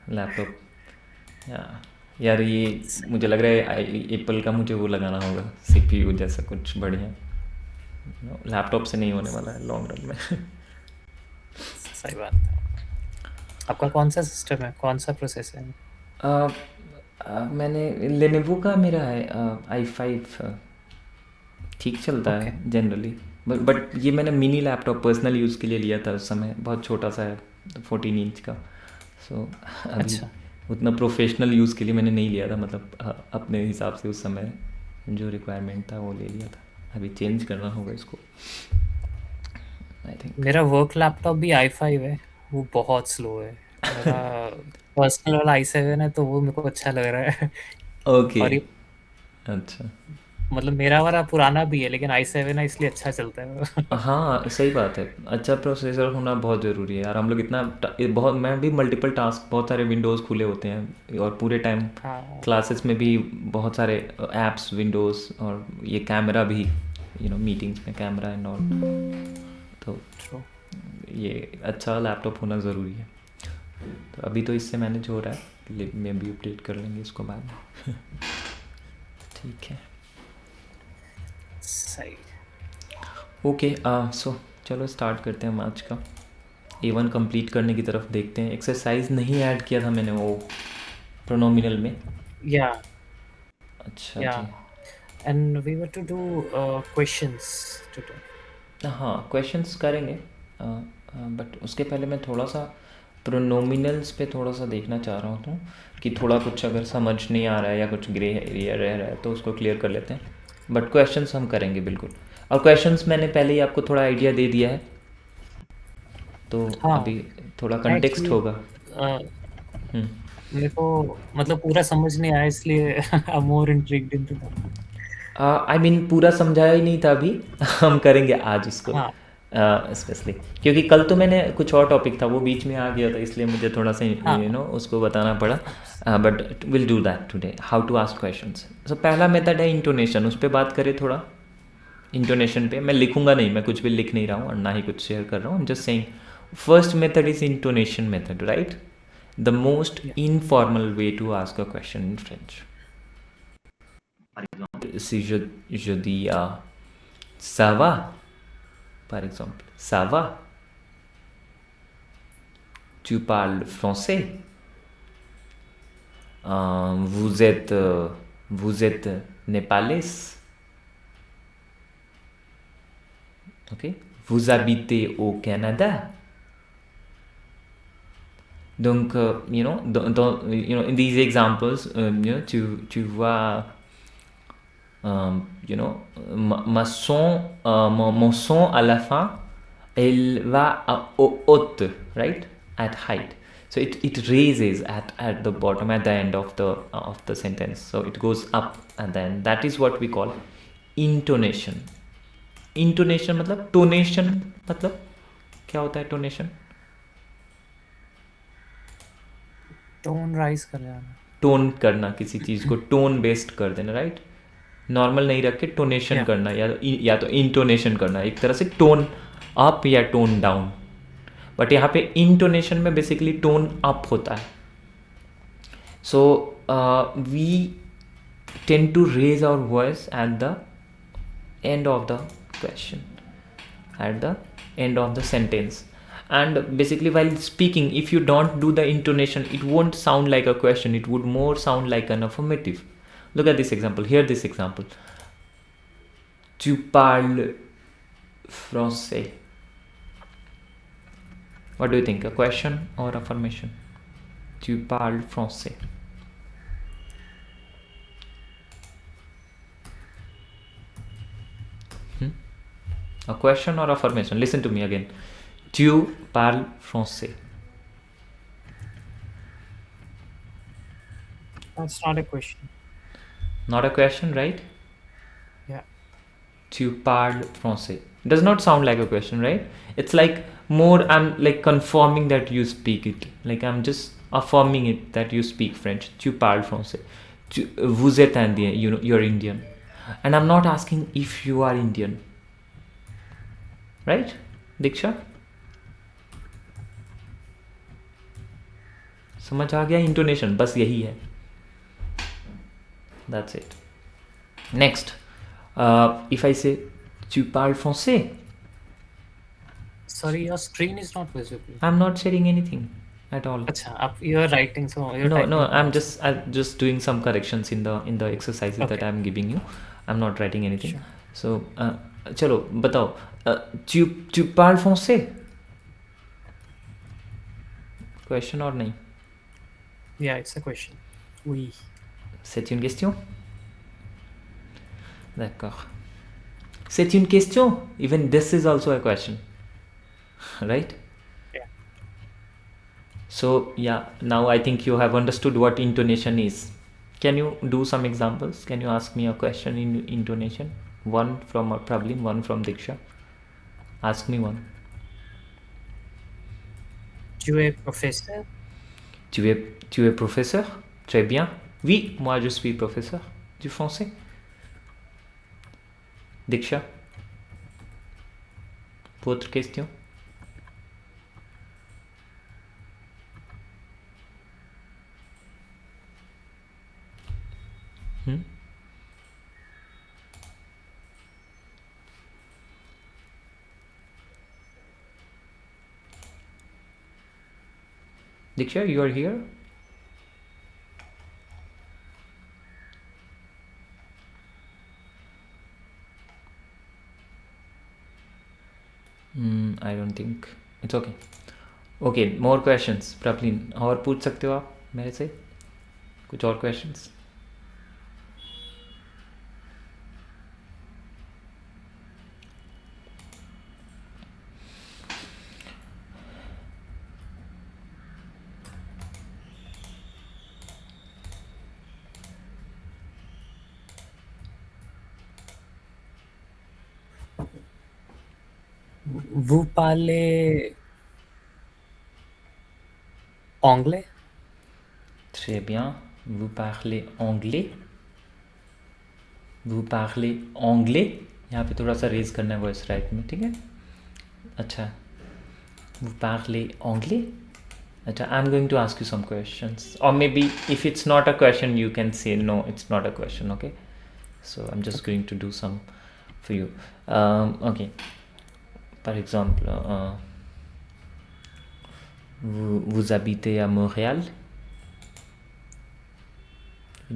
Laptop. यार ये मुझे लग रहा है एप्पल का मुझे वो लगाना होगा, सीपीयू जैसा कुछ बढ़िया। लैपटॉप से नहीं होने वाला है लॉन्ग रन में। सही बात है। आपका कौन सा सिस्टम है, कौन सा प्रोसेसर है? अ, मैंने लेनोवो का मेरा है i5। ठीक चलता ओके। है जनरली। बट ये मैंने मिनी लैपटॉप पर्सनल यूज़ के लिए लिया था उस समय, बहुत छोटा सा है, 14 इंच का। सो अभी अच्छा। उतना प्रोफेशनल यूज़ के लिए मैंने नहीं लिया था, मतलब अपने हिसाब से उस समय जो रिक्वायरमेंट था वो ले लिया था। अभी चेंज करना होगा इसको, आई थिंक। मेरा वर्क लैपटॉप भी i5 है। वो बहुत स्लो है। मेरा पर्सनल वाला i7 है, तो वो मेरे को अच्छा लग रहा है। ओके। और ये अच्छा। मतलब मेरा वाला पुराना भी है, लेकिन i7 है इसलिए अच्छा चलता है वो। हाँ सही बात है, अच्छा प्रोसेसर होना बहुत ज़रूरी है यार। हम लोग इतना बहुत, मैं भी मल्टीपल टास्क, बहुत सारे विंडोज़ खुले होते हैं और पूरे टाइम हाँ। क्लासेस में भी बहुत सारे ऐप्स विंडोज़, और ये कैमरा भी, मीटिंग्स में कैमरा एंड ऑल। तो ट्रू। ये अच्छा लैपटॉप होना ज़रूरी है। तो अभी तो इससे मैनेज हो रहा है, लेकिन मैं भी अपडेट कर लेंगे इसको बाद में। ठीक है। सही। ओके, सो चलो स्टार्ट करते हैं हम आज का। A1 कंप्लीट करने की तरफ देखते हैं। एक्सरसाइज नहीं ऐड किया था मैंने वो प्रोनोमिनल में। या अच्छा या जी। And we were to do questions today. हाँ क्वेश्चंस करेंगे, बट उसके पहले मैं थोड़ा सा प्रोनोमिनल्स पे थोड़ा सा देखना चाह रहा हूँ कि थोड़ा कुछ अगर समझ नहीं आ रहा है या कुछ ग्रे एरिया रह रहा है तो उसको क्लियर कर लेते हैं। बट क्वेश्चंस हम करेंगे बिल्कुल। और क्वेश्चंस मैंने पहले ही आपको थोड़ा आइडिया दे दिया है, तो हाँ। अभी थोड़ा कंटेक्स्ट एक्चुअली होगा। हम्म। मेरे को मतलब पूरा समझ नहीं आया, इसलिए I am more intrigued into that. I mean पूरा समझाया ही नहीं था अभी। हम करेंगे आज इसको हाँ। स्पेशली, क्योंकि कल तो मैंने कुछ और टॉपिक था वो बीच में आ गया था, इसलिए मुझे थोड़ा सा हाँ। उसको बताना पड़ा। But will do that today, how to ask questions. So पहला मेथड है इंटोनेशन, उस पर बात करें थोड़ा। इंटोनेशन पे मैं लिखूंगा नहीं, मैं कुछ भी लिख नहीं रहा हूँ और ना ही कुछ शेयर कर रहा हूँ, I am just saying first method is intonation method, right? The most या informal way to ask a question in French. Si je dis ça va, par exemple, ça va, tu parles français. Vous êtes népalais, ok? Vous habitez au Canada. Donc, in these examples, tu vois, ma son, mon son à la fin, elle va au haute, right? At height. So it raises at the bottom, at the end of the sentence. So it goes up, and then that is what we call intonation. Intonation मतलब टोनेशन, मतलब क्या होता है टोनेशन? Tone rise कर जाना। Tone करना, किसी चीज़ को टोन बेस्ड कर देना, राइट? नॉर्मल नहीं रख के टोनेशन या करना, या तो इंटोनेशन करना, एक तरह से टोन अप या टोन डाउन। बट यहाँ पे इंटोनेशन में बेसिकली टोन अप होता है। So we tend to raise our voice at the end of the question, at the end of the sentence. And basically while speaking, if you don't do the intonation, it won't sound like a question, it would more sound like an affirmative. Look at this example, hear this example. Tu parles français. What do you think, a question or affirmation? Tu parles français. Hmm? A question or affirmation? Listen to me again. Tu parles français. That's not a question. Not a question, right? या Tu parles français does not sound like a question, right? It's like more, I'm like confirming that you speak it, like I'm just affirming it that you speak French. Tu parles français. Vous êtes indien, you're Indian. And I'm not asking if you are Indian, right, Diksha? समझ आ गया? Intonation बस यही है, that's it. Next, if I से tu parles français, Sorry, your screen is not visible. I'm not sharing anything at all. अच्छा, आप you're writing, so you're No, typing I'm fast. just doing some corrections in the exercises that Okay. I'm giving you. I'm not writing anything. Sure. So चलो बताओ, tu parles français? Question और नहीं? Yeah, it's a question. Oui. C'est une question? D'accord. C'est une question. Even this is also a question, right? Yeah. So yeah, now I think you have understood what intonation is. Can you do some examples? Can you ask me a question in intonation? One from Praveen, one from Diksha. Ask me one. Tu es professeur? Tu es professeur? Très bien. Oui, moi je suis professeur du français. Diksha, votre question? Diksha, you are here? I don't think. It's okay. Okay, more questions. Praveen, और पूछ सकते हो आप मेरे से कुछ और questions? Vous parlez anglais? Très bien. Vous parlez anglais? Vous parlez anglais? यहाँ पे थोड़ा सा रेज करना है वॉइस राइट में, ठीक है? अच्छा, vous parlez anglais? अच्छा, I'm going to ask you some questions, or maybe if it's not a question you can say no, it's not a question, okay? So I'm just going to do some for you. Okay, par exemple, vous habitez à Montréal?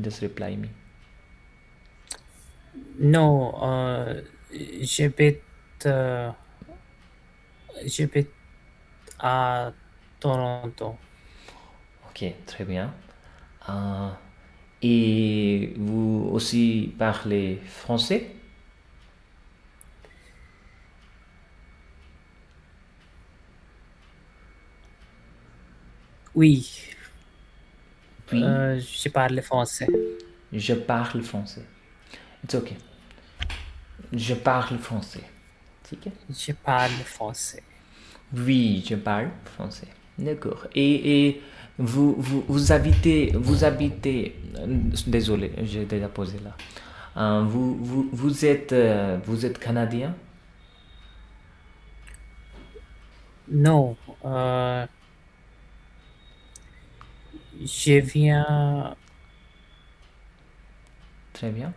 Just reply me. No, j'habite à Toronto. Ok, très bien. Et vous aussi parlez français? Oui. Oui. Je parle français. Je parle français. It's okay. Je parle français. ठीक है? Je parle français. Oui, je parle français. D'accord. Et vous habitez. Désolé, j'ai déjà posé là. Vous êtes canadien? Non, je viens. Très bien.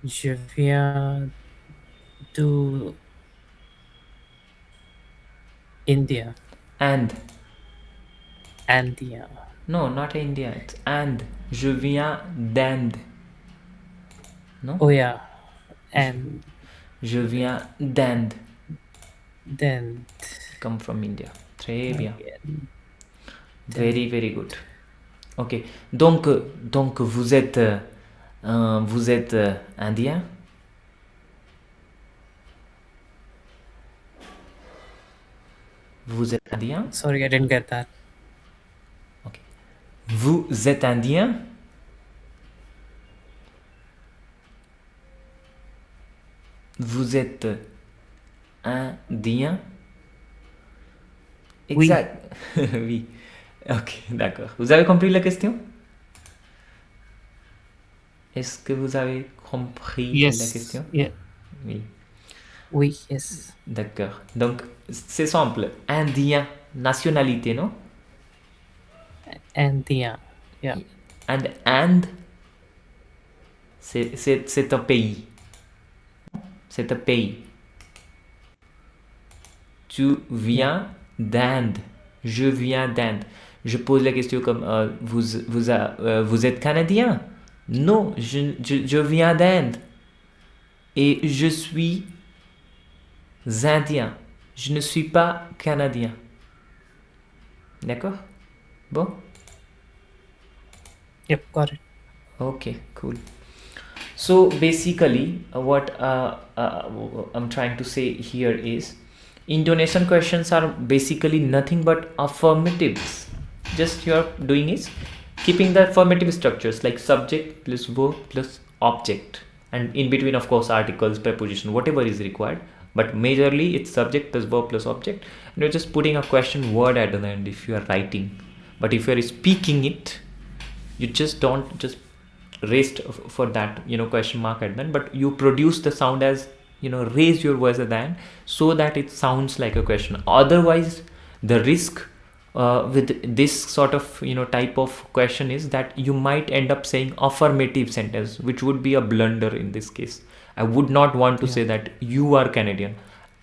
Je viens de India. India. No, not India. It's and. Je viens d'Inde. No? Oh yeah, and Je viens d'Inde. then Come from India. Très bien. again. Very, very good. Ok. Donc vous êtes indien? Vous êtes indien? Sorry, I didn't get that. Ok. Vous êtes indien? Vous êtes indien? Oui. Exact. Oui. Ok, d'accord. Vous avez compris la question? Est-ce que vous avez compris Yes. la question? Yeah. Oui. Oui. Yes. D'accord. Donc, c'est simple. Indien. nationalité, no? Andia. Yeah. And c'est un pays. C'est un pays. Tu viens d'Inde. Je viens d'Inde. Je pose la question comme vous êtes canadien? Non, je viens d'Inde. Et je suis indien. Je ne suis pas canadien. D'accord? Bon? Yep, got it. Okay, cool. So basically, what I'm trying to say here is intonation questions are basically nothing but affirmatives. Just you're doing is keeping the affirmative structures like subject plus verb plus object, and in between, of course, articles, preposition, whatever is required. But majorly, it's subject plus verb plus object, and you're just putting a question word at the end if you are writing. But if you're speaking it, you just don't just raised for that question mark at the end, but you produce the sound as raise your voice at the end so that it sounds like a question. Otherwise, the risk with this sort of type of question is that you might end up saying affirmative sentence, which would be a blunder in this case. I would not want to say that you are Canadian.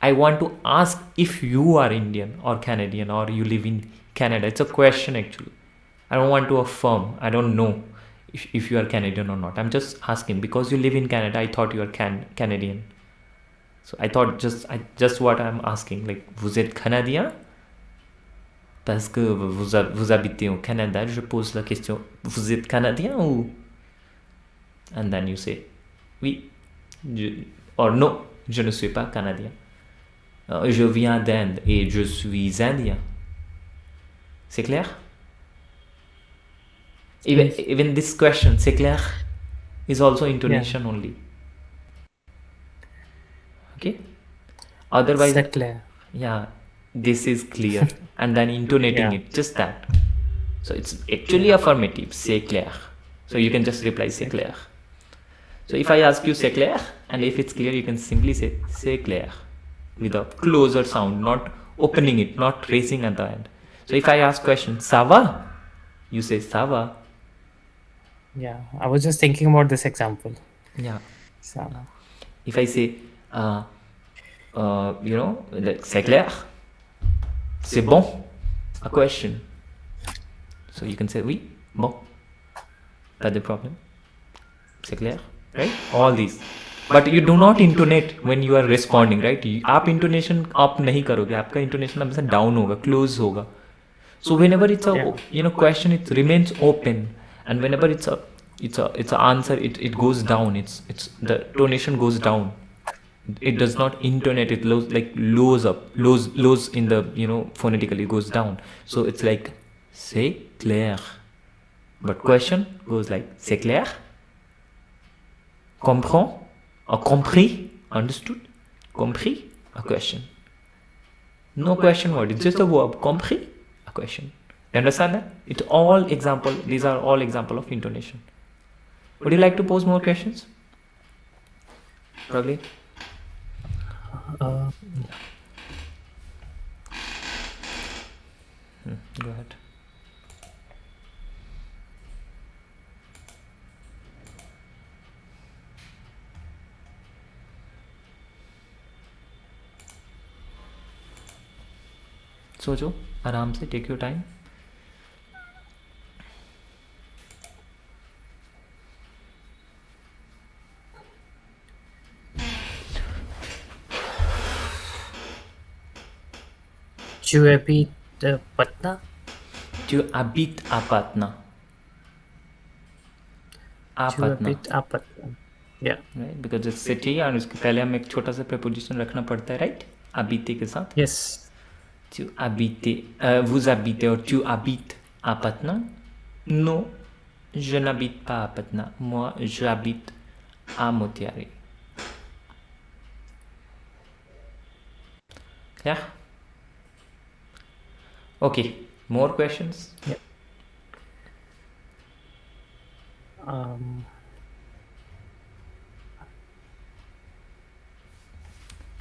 I want to ask if you are Indian or Canadian or you live in Canada. It's a question actually. I don't want to affirm. I don't know if you are Canadian or not. I'm just asking because you live in Canada. I thought you are Canadian. So I thought just what I'm asking, like vous êtes Canadien? Parce que vous habitez au Canada, je pose la question, vous êtes Canadien ou? And then you say, oui, or non, je ne suis pas Canadien. Je viens d'Inde et je suis Indien. C'est clair? Even this question, c'est clair, is also intonation only. Okay? Otherwise, c'est clair. Yeah, this is clear. And then intonating it, just that. So it's actually affirmative, c'est clair. So you can just reply c'est clair. So if I ask you c'est clair, and if it's clear, you can simply say c'est clair with a closer sound, not opening it, not raising at the end. So if I ask question, ça va? You say ça va. Yeah, I was just thinking about this example. Yeah. Ça va. If I say, like, c'est clair? C'est bon? A question. So you can say oui, bon. Pas de problem. C'est clair? Right? All these. But you do not intonate when you are responding, right? आप intonation up नहीं करोगे. आपका intonation हमेशा down होगा, close होगा. So whenever it's a question, it remains open, and whenever it's a answer, it goes down. It's the tonation goes down. It does not intonate. It lows in the phonetically goes down. So it's like c'est clair, but question goes like c'est clair, comprend, or compris, understood, compris, a question. No question word. It's just a verb. Compris, a question. You understand that? It's all example. These are all example of intonation. Would you like to pose more questions? Probably. Go ahead. सोचो आराम से, take your time. Tu habites Patna? Tu habites à Patna. À Tu Patna. habites à Patna. Yeah. Right? Because it's city और उसके पहले हमें एक छोटा सा preposition रखना पड़ता है, right? habiter के साथ. Yes. Tu habites, vous habitez ou tu habites à Patna? Non, je n'habite pas à Patna. Moi, j'habite à Motiari. Clair? Okay, more questions? Yeah.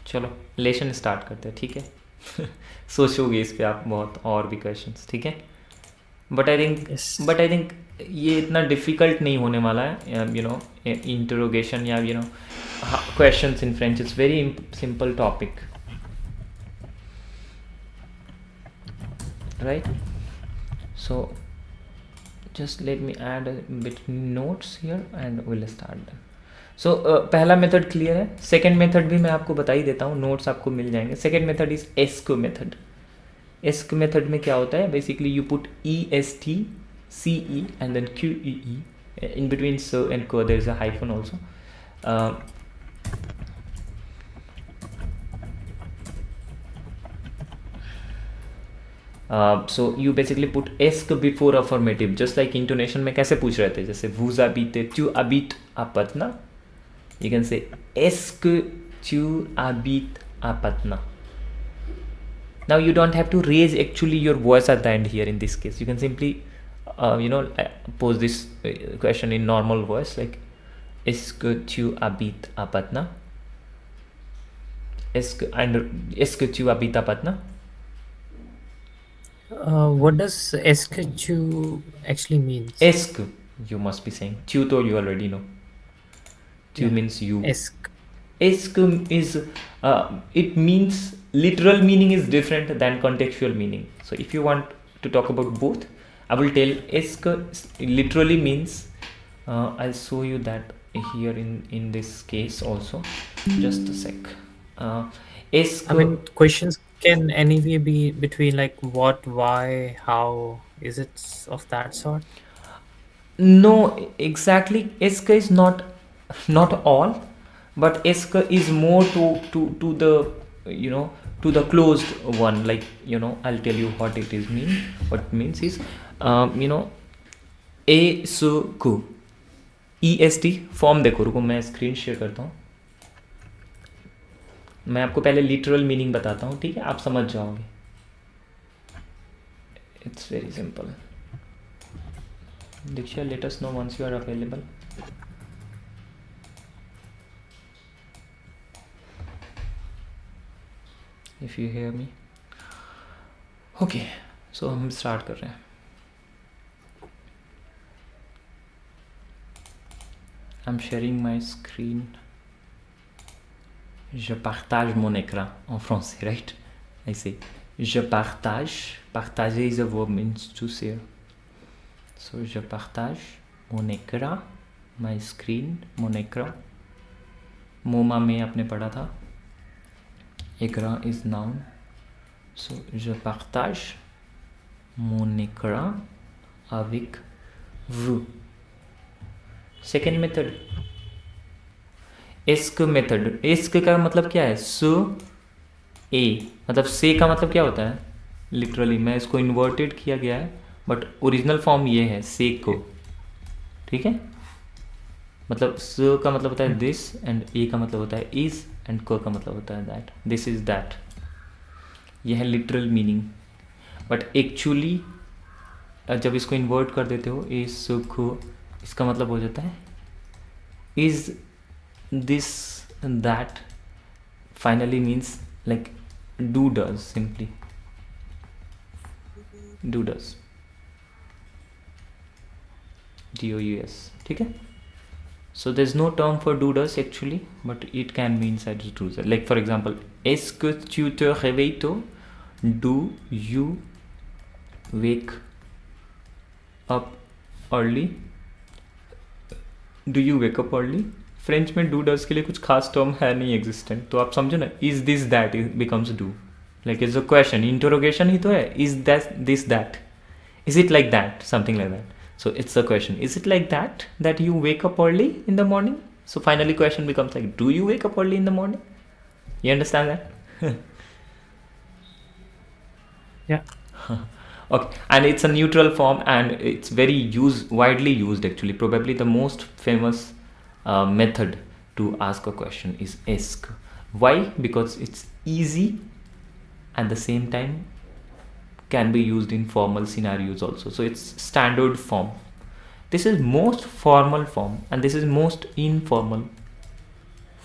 चलो लेशन स्टार्ट करते हैं, ठीक है? सोचोगे इस पे आप बहुत और भी क्वेश्चंस, ठीक है। But I Yes. थिंक ये इतना डिफ़िकल्ट नहीं होने वाला है, यू नो, इंटरोगेशन या you know questions in French, it's very simple topic, right. So just let me add a bit notes here and we'll start them. So पहला method clear है। Second method भी मैं आपको बता ही देता हूँ, notes आपको मिल जाएंगे। Second method is ask method. Ask method में क्या होता है, basically you put ESTCE and then QEE, in between so and co there is a hyphen also. So you basically put esk before affirmative, just like intonation में कैसे पूछ रहे थे, जैसे vous habitez, tu habites à Patna, you can say est-ce que tu habites à Patna. Now you don't have to raise actually your voice at the end here in this case. You can simply pose this question in normal voice, like est-ce que tu habites à Patna, est-ce que tu habites à Patna. What does SQ actually means? Esk, you must be saying. Tu to you already know. Tu means you. Esk. Esk is, it means, literal meaning is different than contextual meaning. So if you want to talk about both, I will tell esk literally means, I'll show you that here in this case also. Just a sec. Esk. I mean, questions can anyway be between like what, why, how. Is it of that sort? No, exactly. Esk is not all, but esk is more to the, you know, to the closed one. Like, you know, I'll tell you what it is mean. What it means is, you know, ESK, EST form देखो, रुको मैं screen share करता हूँ। मैं आपको पहले literal meaning बताता हूँ, ठीक है, आप समझ जाओगे। It's very simple. Diksha, let us know once you are available. If you hear me. Okay, so हम start कर रहे हैं। I'm sharing my screen. Je partage mon écran en français, right? I say je partage. Partager is a verb, means to share. So je partage mon écran, my screen, mon écran. मोमा में आपने पढ़ा था, écran is noun. So je partage mon écran avec vous. Second method, ask method. Ask का मतलब क्या है, सो ए, मतलब से का मतलब क्या होता है, लिटरली मैं इसको इन्वर्टेड किया गया है, बट ओरिजिनल फॉर्म ये है से को, ठीक है। मतलब स का मतलब होता है दिस, एंड ए का मतलब होता है इज, एंड क का मतलब होता है दैट, दिस इज दैट। यह है लिटरल मीनिंग। बट एक्चुअली जब इसको इन्वर्ट कर देते हो, ए स को, इसका मतलब हो जाता है is this and that, finally means like do does, simply do does, DOUS, ठीक है। So there's no term for do does actually, but it can mean inside do does. Like for example, est-ce que tu te réveilles tôt? Do you wake up early? Do you wake up early? French में do does के लिए कुछ खास term है नहीं existent, तो आप समझो ना, is this that becomes do, like is a question, interrogation ही तो है, is this that, is it like that, something like that. So it's a question, is it like that you wake up early in the morning? So finally question becomes like, do you wake up early in the morning? You understand that? Yeah. Okay, and it's a neutral form and it's very widely used actually. Probably the most famous method to ask a question is ask. Why? Because it's easy and the same time can be used in formal scenarios also. So it's standard form. This is most formal form and this is most informal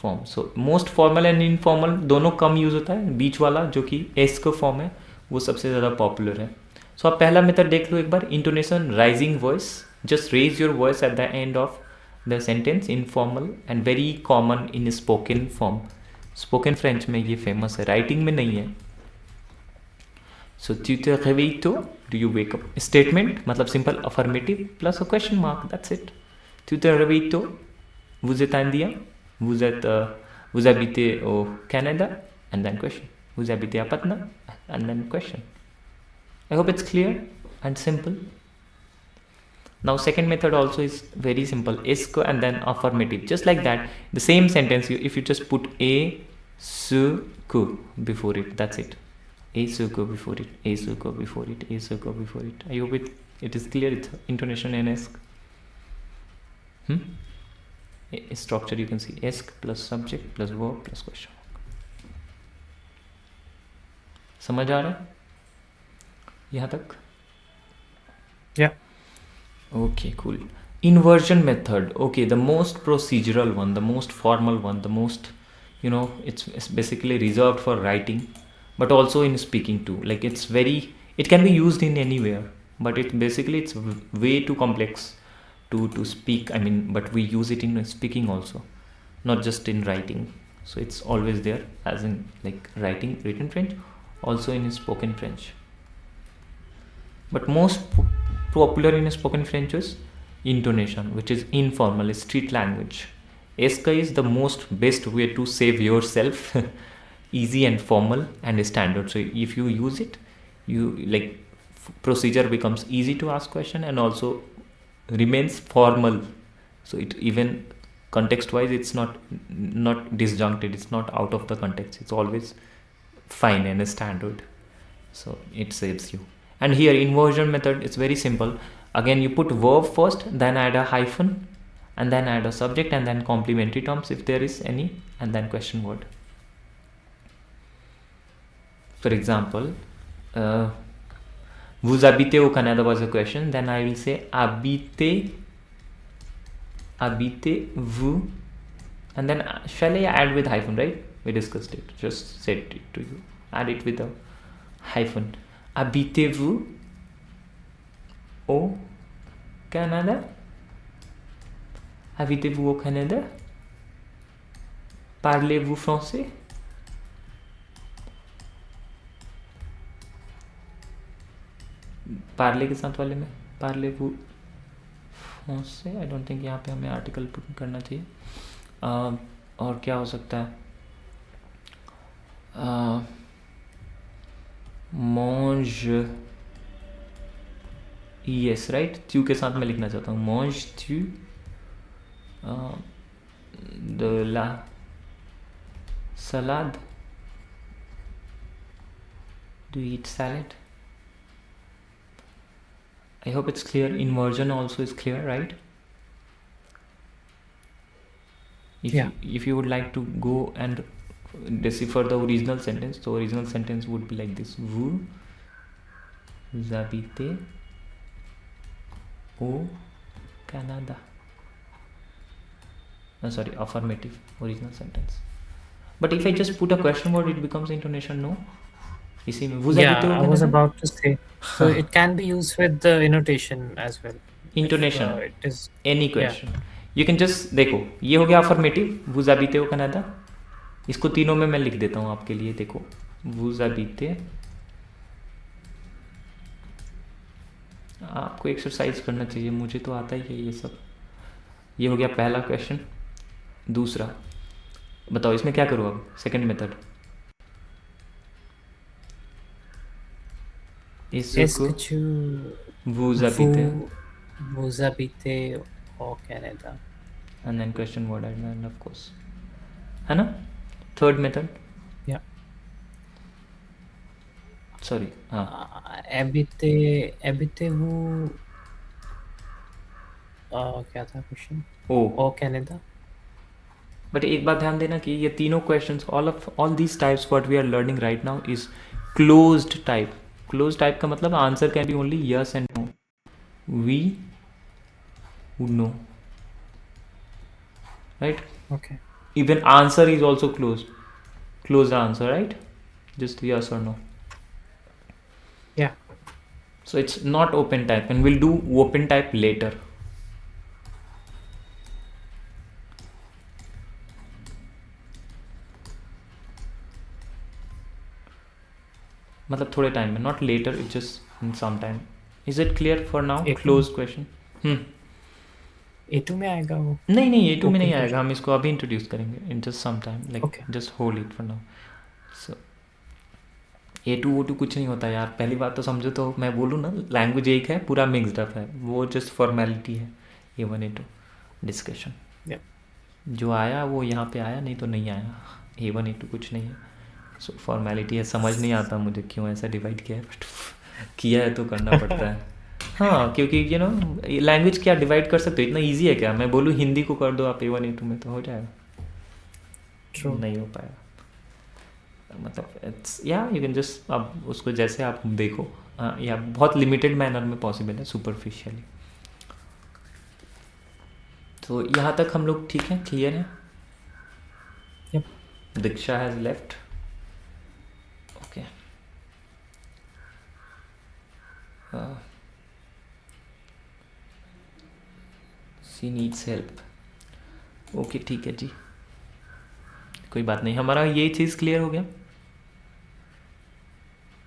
form. So most formal and informal दोनों कम use होता है. बीच वाला जो कि S का form है वो सबसे ज़्यादा पॉपुलर है. सो आप पहला मेथड देख लो एक बार. Intonation rising voice. Just raise your voice at the end of the sentence. Informal and very common in spoken form. Spoken French में ये फेमस है, राइटिंग में नहीं है. So tu te réveilles tôt, do you wake up. Statement मतलब simple affirmative plus a question mark, that's it. Tu te réveilles tôt, vous êtes indien, vous habitez au Canada, and then question. Vous habitez à Patna, and then question. I hope it's clear and simple. Now second method also is very simple. Est-ce and then affirmative, just like that. The same sentence, if you just put a ce que before it, that's it. A ce que before it, a ce que before it, a ce que before it. I hope it is clear. It's intonation and esc. Structure you can see esc plus subject plus verb plus question mark. समझ आ रहा है यहाँ तक? Yeah. Okay, cool. Inversion method. Okay, the most procedural one, the most formal one, the most, it's basically reserved for writing, but also in speaking too. Like it can be used in anywhere, but it's way too complex to speak. I mean, but we use it in speaking also, not just in writing. So it's always there, as in like written French, also in spoken French. But most popular in spoken French is intonation, which is informal, street language. Esca is the most best way to save yourself. Easy and formal and standard. So if you use it, you like procedure becomes easy to ask question and also remains formal. So it even context wise, it's not disjuncted, it's not out of the context, it's always fine and standard. So it saves you. And here inversion method, it's very simple. Again, you put verb first, then add a hyphen, and then add a subject, and then complementary terms if there is any, and then question word. For example, vous habitez au Canada was a question, then I will say habitez-vous, and then shall I add with hyphen, right? We discussed it, just said it to you. Add it with a hyphen. Habitez-vous au Canada? Habitez-vous au Canada? Parlez-vous français? Parle के साथ वाले में पार्ले वो फ्रांसे. I don't think यहाँ पे हमें article put करना चाहिए. और क्या हो सकता है? मॉन्ज यस राइट, त्यू के साथ मैं लिखना चाहता हूँ मॉन्ज त्यू द ला सलाद. Do eat salad. I hope it's clear. Inversion also is clear, right? If you would like to go and decipher the original sentence, the original sentence would be like this: Vous habitez au Canada. Sorry, affirmative original sentence. But if I just put a question word, it becomes intonation. No. इसी में vous habitez au I was Canada? about to say. So it can be used with the intonation as well. Intonation. It is Any question. You can just देखो, ये हो गया affirmative. vous habitez au Canada. इसको तीनों में मैं लिख देता हूँ आपके लिए. देखो, vous habitez. आपको एक्सरसाइज करना चाहिए, मुझे तो आता ही है ये सब. ये हो गया पहला क्वेश्चन. दूसरा बताओ इसमें क्या करूँ अब? Second method. Est-ce que tu vous habitez vous habitez au Canada? and then question word and of course, है ना? Third method. Yeah. सॉरी, हाँ. habitez-vous क्या था क्वेश्चन? O Canada. बट एक बात ध्यान देना कि ये तीनों questions, all these types what we are learning right now is closed type. Close type का मतलब answer can be only yes and no. We would know, right? Okay. Even answer is also closed. Close the answer, right? Just yes or no. Yeah. So it's not open type, and we'll do open type later. मतलब थोड़े time में, not later, it's just in some time. Is it clear for now? A2 Close question. A2 में आएगा वो नहीं नहीं, A2 में open नहीं question. आएगा, हम इसको अभी इंट्रोड्यूस करेंगे in just some time, like Okay. Just hold it for now. So A2 O2 कुछ नहीं होता यार. पहली बात तो समझो, तो मैं बोलूँ ना, लैंग्वेज एक है, पूरा मिक्सड अप है, वो जस्ट फॉर्मेलिटी है. A1 A2 discussion. Yeah. जो आया वो यहाँ पे आया, नहीं तो नहीं आया. A1 A2 कुछ नहीं है. सो फॉर्मेलिटी है. समझ नहीं आता मुझे क्यों ऐसा डिवाइड किया है, बट किया है तो करना पड़ता है. हाँ, क्योंकि यू नो लैंग्वेज क्या डिवाइड कर सकते हो, इतना ईजी है क्या? मैं बोलूँ हिंदी को कर दो आप A1 A2 में, तो हो जाएगा. True. नहीं हो पाएगा. मतलब इट्स या यू कैन जस्ट, आप उसको जैसे आप देखो, या बहुत लिमिटेड मैनर में पॉसिबल है, सुपरफिशियली. तो यहाँ तक हम लोग ठीक है, क्लियर है. Yep. Diksha has left. Okay. She needs help. Okay ठीक है जी, कोई बात नहीं. हमारा ये चीज़ क्लियर हो गया.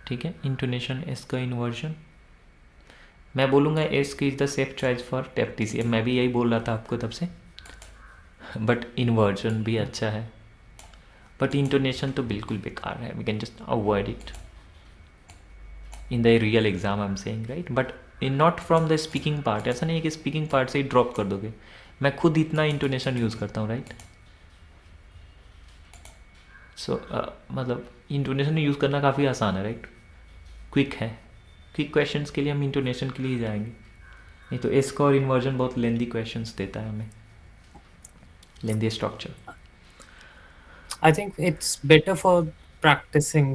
ठीक है. इंटोनेशन एस का इन्वर्जन, मैं बोलूँगा एस की is the safe choice for FTC. मैं भी यही बोल रहा था आपको तब से, बट इन्वर्जन भी अच्छा है. बट इंटोनेशन तो बिल्कुल बेकार है. We can just avoid it in the real exam, I am saying, right. But in not from the speaking part. ऐसा नहीं है कि स्पीकिंग पार्ट से ही ड्रॉप कर दोगे. मैं खुद इतना इंटोनेशन यूज़ करता हूँ, राइट. सो मतलब इंटोनेशन यूज़ करना काफ़ी आसान है, राइट. क्विक है. क्विक क्वेश्चंस के लिए हम इंटोनेशन के लिए ही जाएंगे. नहीं तो एस का और इन्वर्जन बहुत लेंदी क्वेश्चंस देता है हमें, लेंदी structure. I think it's better for practicing,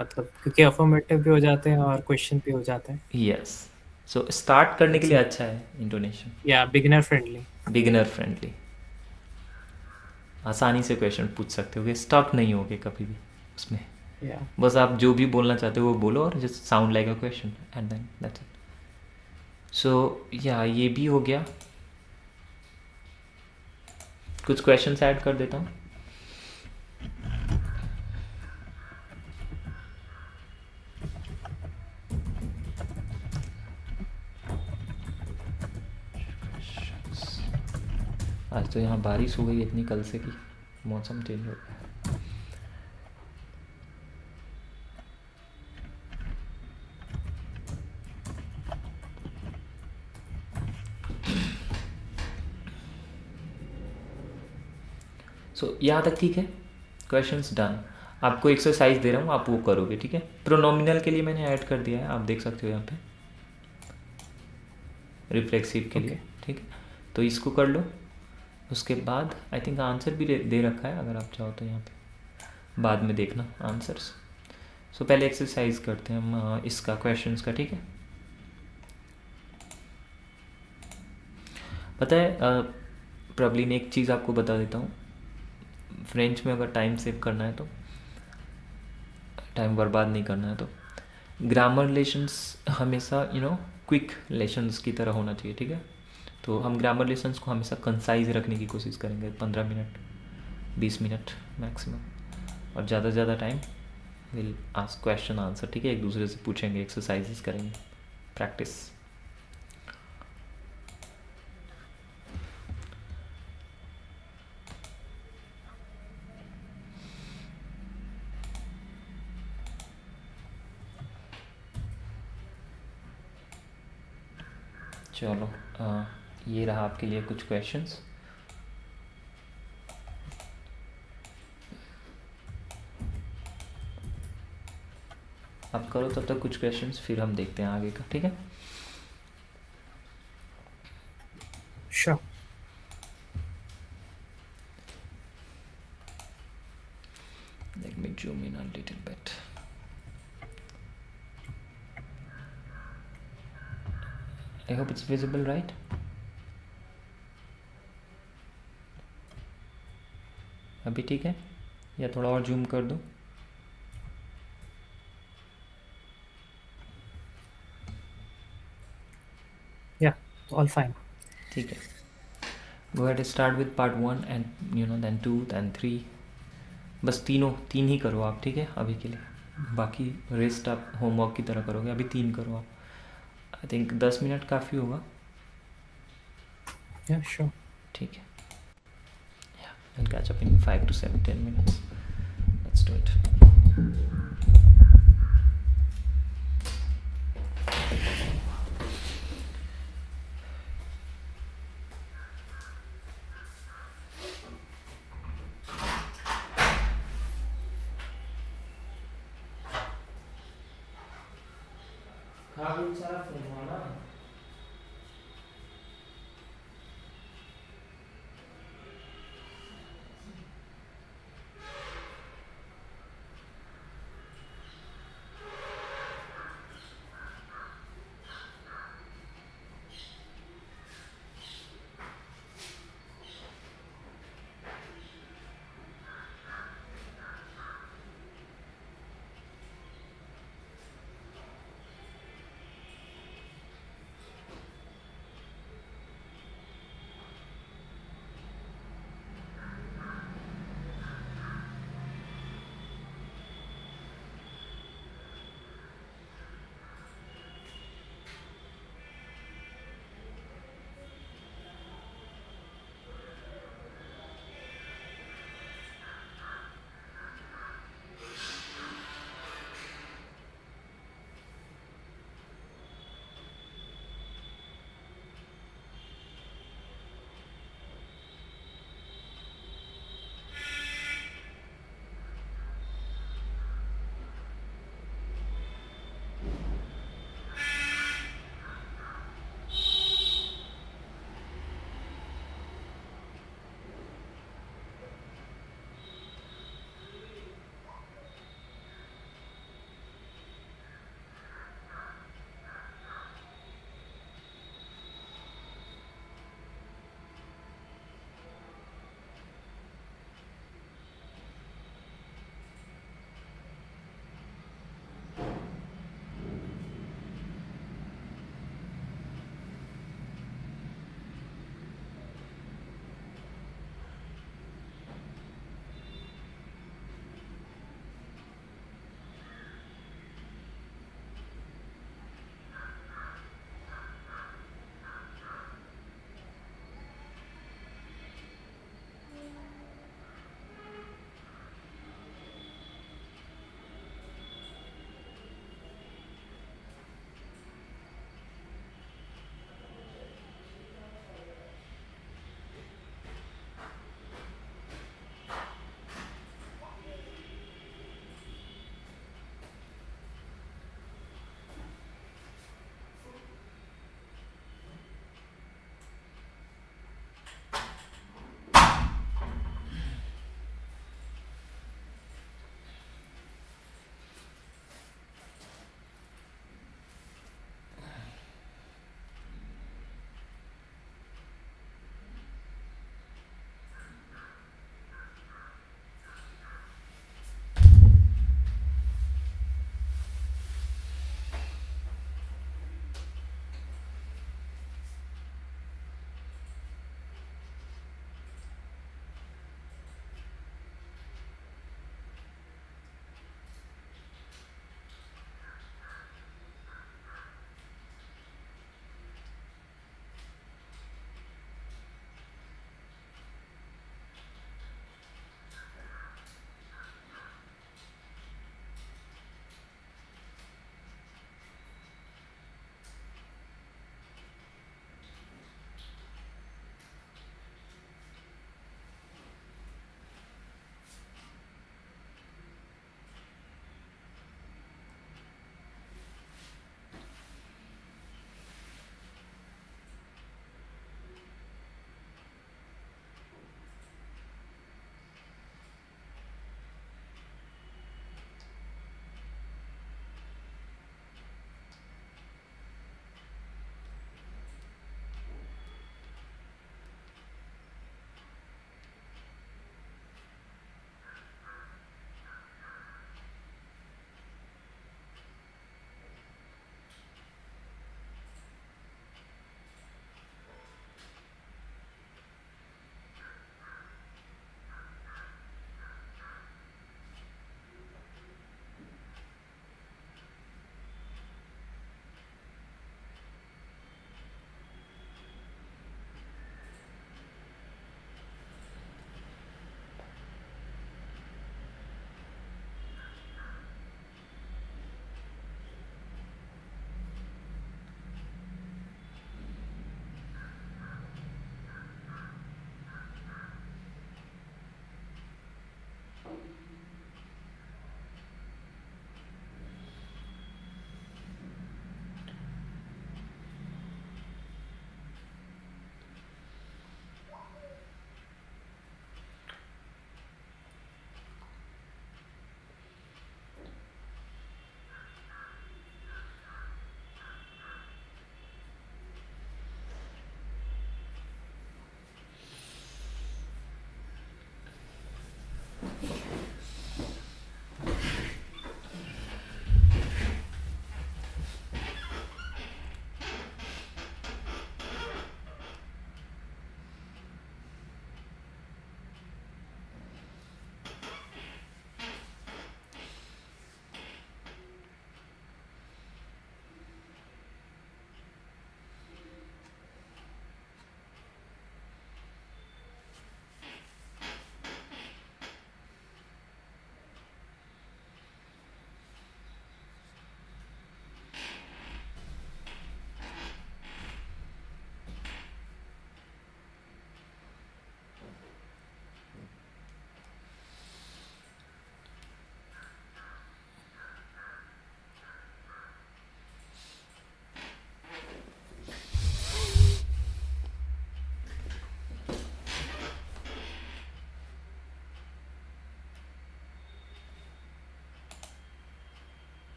मतलब क्योंकि affirmative भी हो जाते हैं और question भी हो जाते हैं. यस. सो स्टार्ट करने के It's लिए अच्छा है intonation. yeah, beginner friendly. Beginner friendly. आसानी से क्वेश्चन पूछ सकते हो, स्टक नहीं होगे कभी भी उसमें. Yeah. बस आप जो भी बोलना चाहते हो वो बोलो, और just sound like a question, and then that's it. So या ये भी हो गया. कुछ क्वेश्चंस ऐड कर देता हूँ. आज तो यहाँ बारिश हो गई इतनी कल से कि मौसम चेंज हो गया. सो यहाँ तक ठीक है. Questions done. आपको एक्सरसाइज दे रहा हूँ, आप वो करोगे, ठीक है. प्रोनोमिनल के लिए मैंने ऐड कर दिया है, आप देख सकते हो यहाँ पे, रिफ्लेक्सिव के लिए, ठीक है. तो इसको कर लो. उसके बाद आई थिंक आंसर भी दे रखा है, अगर आप चाहो तो यहाँ पे बाद में देखना आंसर्स. सो पहले एक्सरसाइज करते हैं हम इसका, क्वेश्चंस का, ठीक है. पता है प्रॉब्लम एक चीज़ आपको बता देता हूँ. फ्रेंच में अगर टाइम सेव करना है, तो टाइम बर्बाद नहीं करना है, तो ग्रामर लेसन्स हमेशा क्विक लेसन्स की तरह होना चाहिए, ठीक है. तो हम ग्रामर लेसन्स को हमेशा कंसाइज रखने की कोशिश करेंगे. 15 मिनट 20 मिनट मैक्सिमम, और ज़्यादा से ज़्यादा time will ask question answer, ठीक है. एक दूसरे से पूछेंगे, एक्सरसाइजेस करेंगे, प्रैक्टिस. चलो ये रहा आपके लिए कुछ क्वेश्चंस. आप करो तब तक कुछ क्वेश्चंस, फिर हम देखते हैं आगे का, ठीक है. Sure. Let me zoom in a little bit. I hope it's visible, right? अभी ठीक है या थोड़ा और जूम कर दूँ? Yeah, all fine. ठीक है, go ahead start with part 1 and then 2 then 3। बस तीन ही करो आप, ठीक है अभी के लिए। बाकी रेस्ट आप होमवर्क की तरह करोगे, अभी 3 करो आप। आई थिंक 10 मिनट काफ़ी होगा। Yeah, sure. ठीक है, I'll catch up in 5 to 7 10 minutes. Let's do it. सारा फोन वाला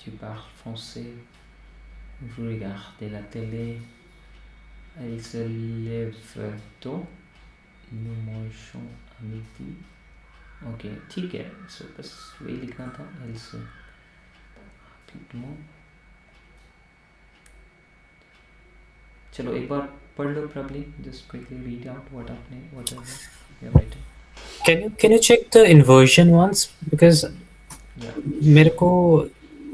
tu parles français, vous regardez la télé, elle se lève tôt, nous mangeons à midi. Ok, ठीक है, so बस वही लिखना था, elle se rapidement. चलो एक बार पढ़ लो probably, just quickly read out what आपने whatever you have written. Can you check the inversion once, because Yeah. मेरे को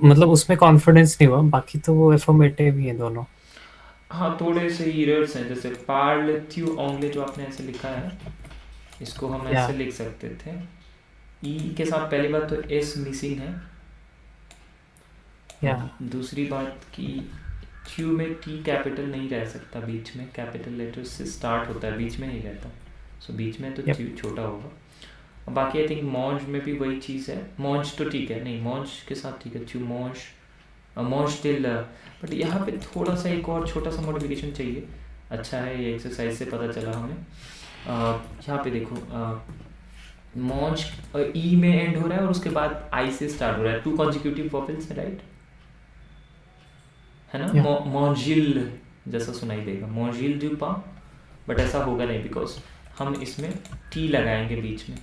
मतलब उसमें कॉन्फिडेंस नहीं हुआ, बाकी तो वो एफर्मेटिव ही है दोनों. हाँ थोड़े से एरर्स हैं, जैसे पार्ल त्यू ओंगले जो आपने ऐसे लिखा है, इसको हम Yeah. ऐसे लिख सकते थे. ई के साथ पहली बात तो एस मिसिंग है. Yeah. दूसरी बात कि क्यू में टी कैपिटल नहीं रह सकता बीच में, कैपिटल लेटर से स्टार्ट होता है, बीच में नहीं रहता. सो बीच में तो Yep. क्यू छोटा होगा. और बाकी आई थिंक मॉन्ज में भी वही चीज़ है. मॉन्ज तो ठीक है, नहीं मॉन्ज के साथ ठीक है, क्यू मॉन्ज मॉन्ज टिल. बट यहाँ पे थोड़ा सा एक और छोटा सा मॉडिफिकेशन चाहिए. अच्छा है ये एक्सरसाइज से पता चला हमें. यहाँ पे देखो मॉन्ज ई में एंड हो रहा है और उसके बाद आई से स्टार्ट हो रहा है. 2 कॉन्जिक्यूटिव वॉवेल्स है, राइट है ना. Yeah. मॉन्जिल जैसा सुनाई देगा, मॉन्जिल डू पा, बट ऐसा होगा नहीं बिकॉज हम इसमें टी लगाएंगे बीच में.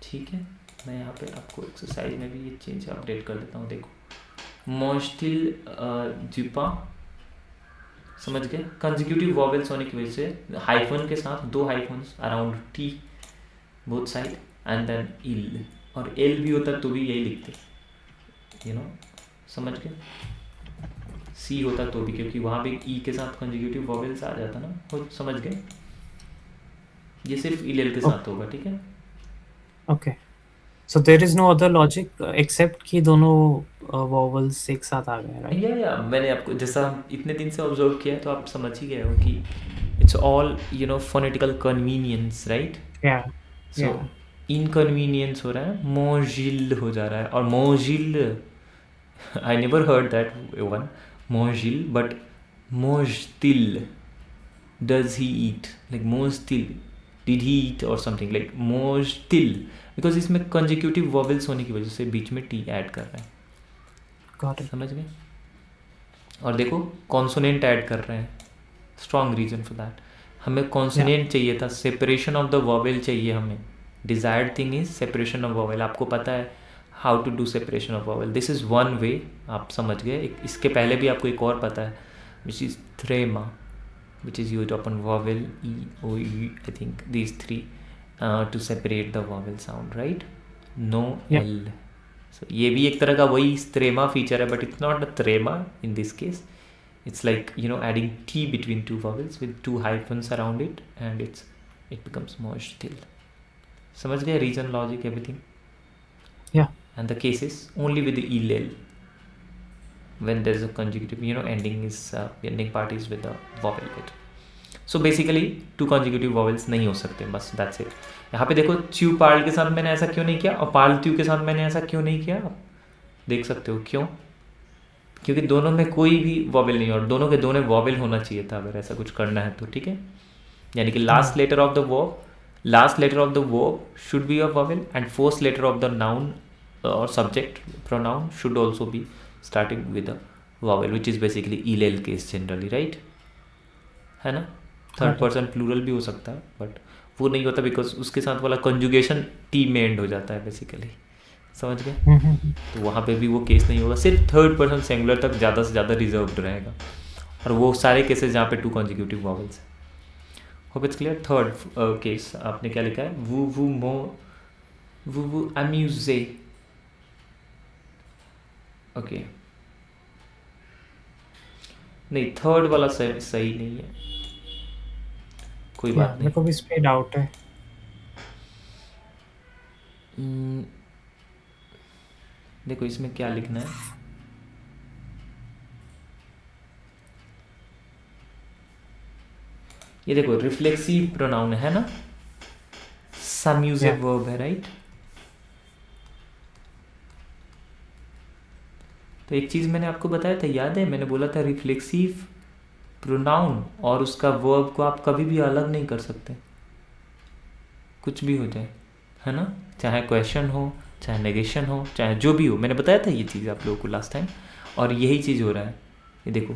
ठीक है, मैं यहाँ पे आपको एक्सरसाइज में भी ये चेंज अपडेट कर देता हूँ. देखो मॉन्जिल डू पा, समझ गए. कंजिक्यूटिव वॉवेल्स होने की वजह से हाइफन के साथ 2 hyphens around T both side and then इल, और एल भी होता तो भी यही लिखते, यू नो, समझ गए. सी होता तो भी, क्योंकि वहाँ भी ई के साथ कंजिक्यूटिव वॉवेल्स आ जाता ना, हो समझ गए. ये सिर्फ इल के साथ होगा, ठीक है. Okay. So there is no other logic except कि दोनों vowels एक साथ आ गए, right? या मैंने आपको जैसा इतने दिन से ऑब्जर्व किया है तो आप समझ ही गए हो कि it's all you know phonetical convenience, right. Yeah. So Yeah. Inconvenience हो रहा है, मोजिल हो जा रहा है. और मोजिल I never heard that one, Mojil, but Mojtil. Does he eat? Like Mojtil. Did he eat or something like Mojtil? Because इसमें consecutive vowels होने की वजह से बीच में T ऐड कर रहे हैं. Got it. समझ गए. और देखो कॉन्सोनेंट ऐड कर रहे हैं. Strong reason for that. हमें कॉन्सोनेंट चाहिए था, सेपरेशन ऑफ द वॉवेल चाहिए हमें. Desired thing is separation of vowel. आपको पता है how to do separation of vowel. This is one way, आप समझ गए. इसके पहले भी आपको एक और पता है, which is trema, which is used upon vowel E O U. I think these 3 to separate the vowel sound, right. No Yeah. L. So ये भी एक तरह का वही थ्रेमा फीचर है, but it's not a trema in this case. It's like, you know, adding T between 2 vowels with 2 hyphens around it, and it becomes Mojtil. समझ गए region logic everything. Yeah. And the cases only with the ell when there's a conjugative, you know, ending part is with the vowel bit. So basically 2 consecutive vowels नहीं हो सकते, बस that's it. यहाँ पे देखो chew Paarl के साथ मैंने ऐसा क्यों नहीं किया और पार्ल त्यू के साथ मैंने ऐसा क्यों नहीं किया, आप देख सकते हो क्यों. क्योंकि दोनों में कोई भी वॉवेल नहीं, और दोनों के दोनों वॉवेल होना चाहिए था अगर ऐसा कुछ करना है तो, ठीक है. यानी कि last letter of the verb should be a vowel and fourth letter of the noun और subject pronoun should also be starting with a vowel, which is basically इल केस जनरली, राइट है ना. थर्ड पर्सन प्लूरल भी हो सकता है but वो नहीं होता बिकॉज उसके साथ वाला कंजुगेशन टी में एंड हो जाता है बेसिकली. समझ गए. तो वहाँ पे भी वो केस नहीं होगा, सिर्फ थर्ड पर्सन सिंगुलर तक ज़्यादा से ज़्यादा रिजर्व्ड रहेगा, और वो सारे केसेस जहाँ पे 2 कॉन्जिक्यूटिव वॉवेल्स हैं. Hope it's clear. Third case आपने क्या लिखा है, वू अम्यूजे. ओके नहीं, थर्ड वाला सही नहीं है, कोई बात मेरे को भी इस पे डाउट है. नहीं. देखो इसमें क्या लिखना है, ये देखो रिफ्लेक्सिव प्रोनाउन है ना, सम्यूजिव वर्ब है, राइट. तो एक चीज़ मैंने आपको बताया था, याद है, मैंने बोला था रिफ्लेक्सिव प्रोनाउन और उसका वर्ब को आप कभी भी अलग नहीं कर सकते, कुछ भी हो जाए, है ना. चाहे क्वेश्चन हो, चाहे नेगेशन हो, चाहे जो भी हो। मैंने बताया था ये चीज़ आप लोगों को लास्ट टाइम, और यही चीज़ हो रहा है। ये देखो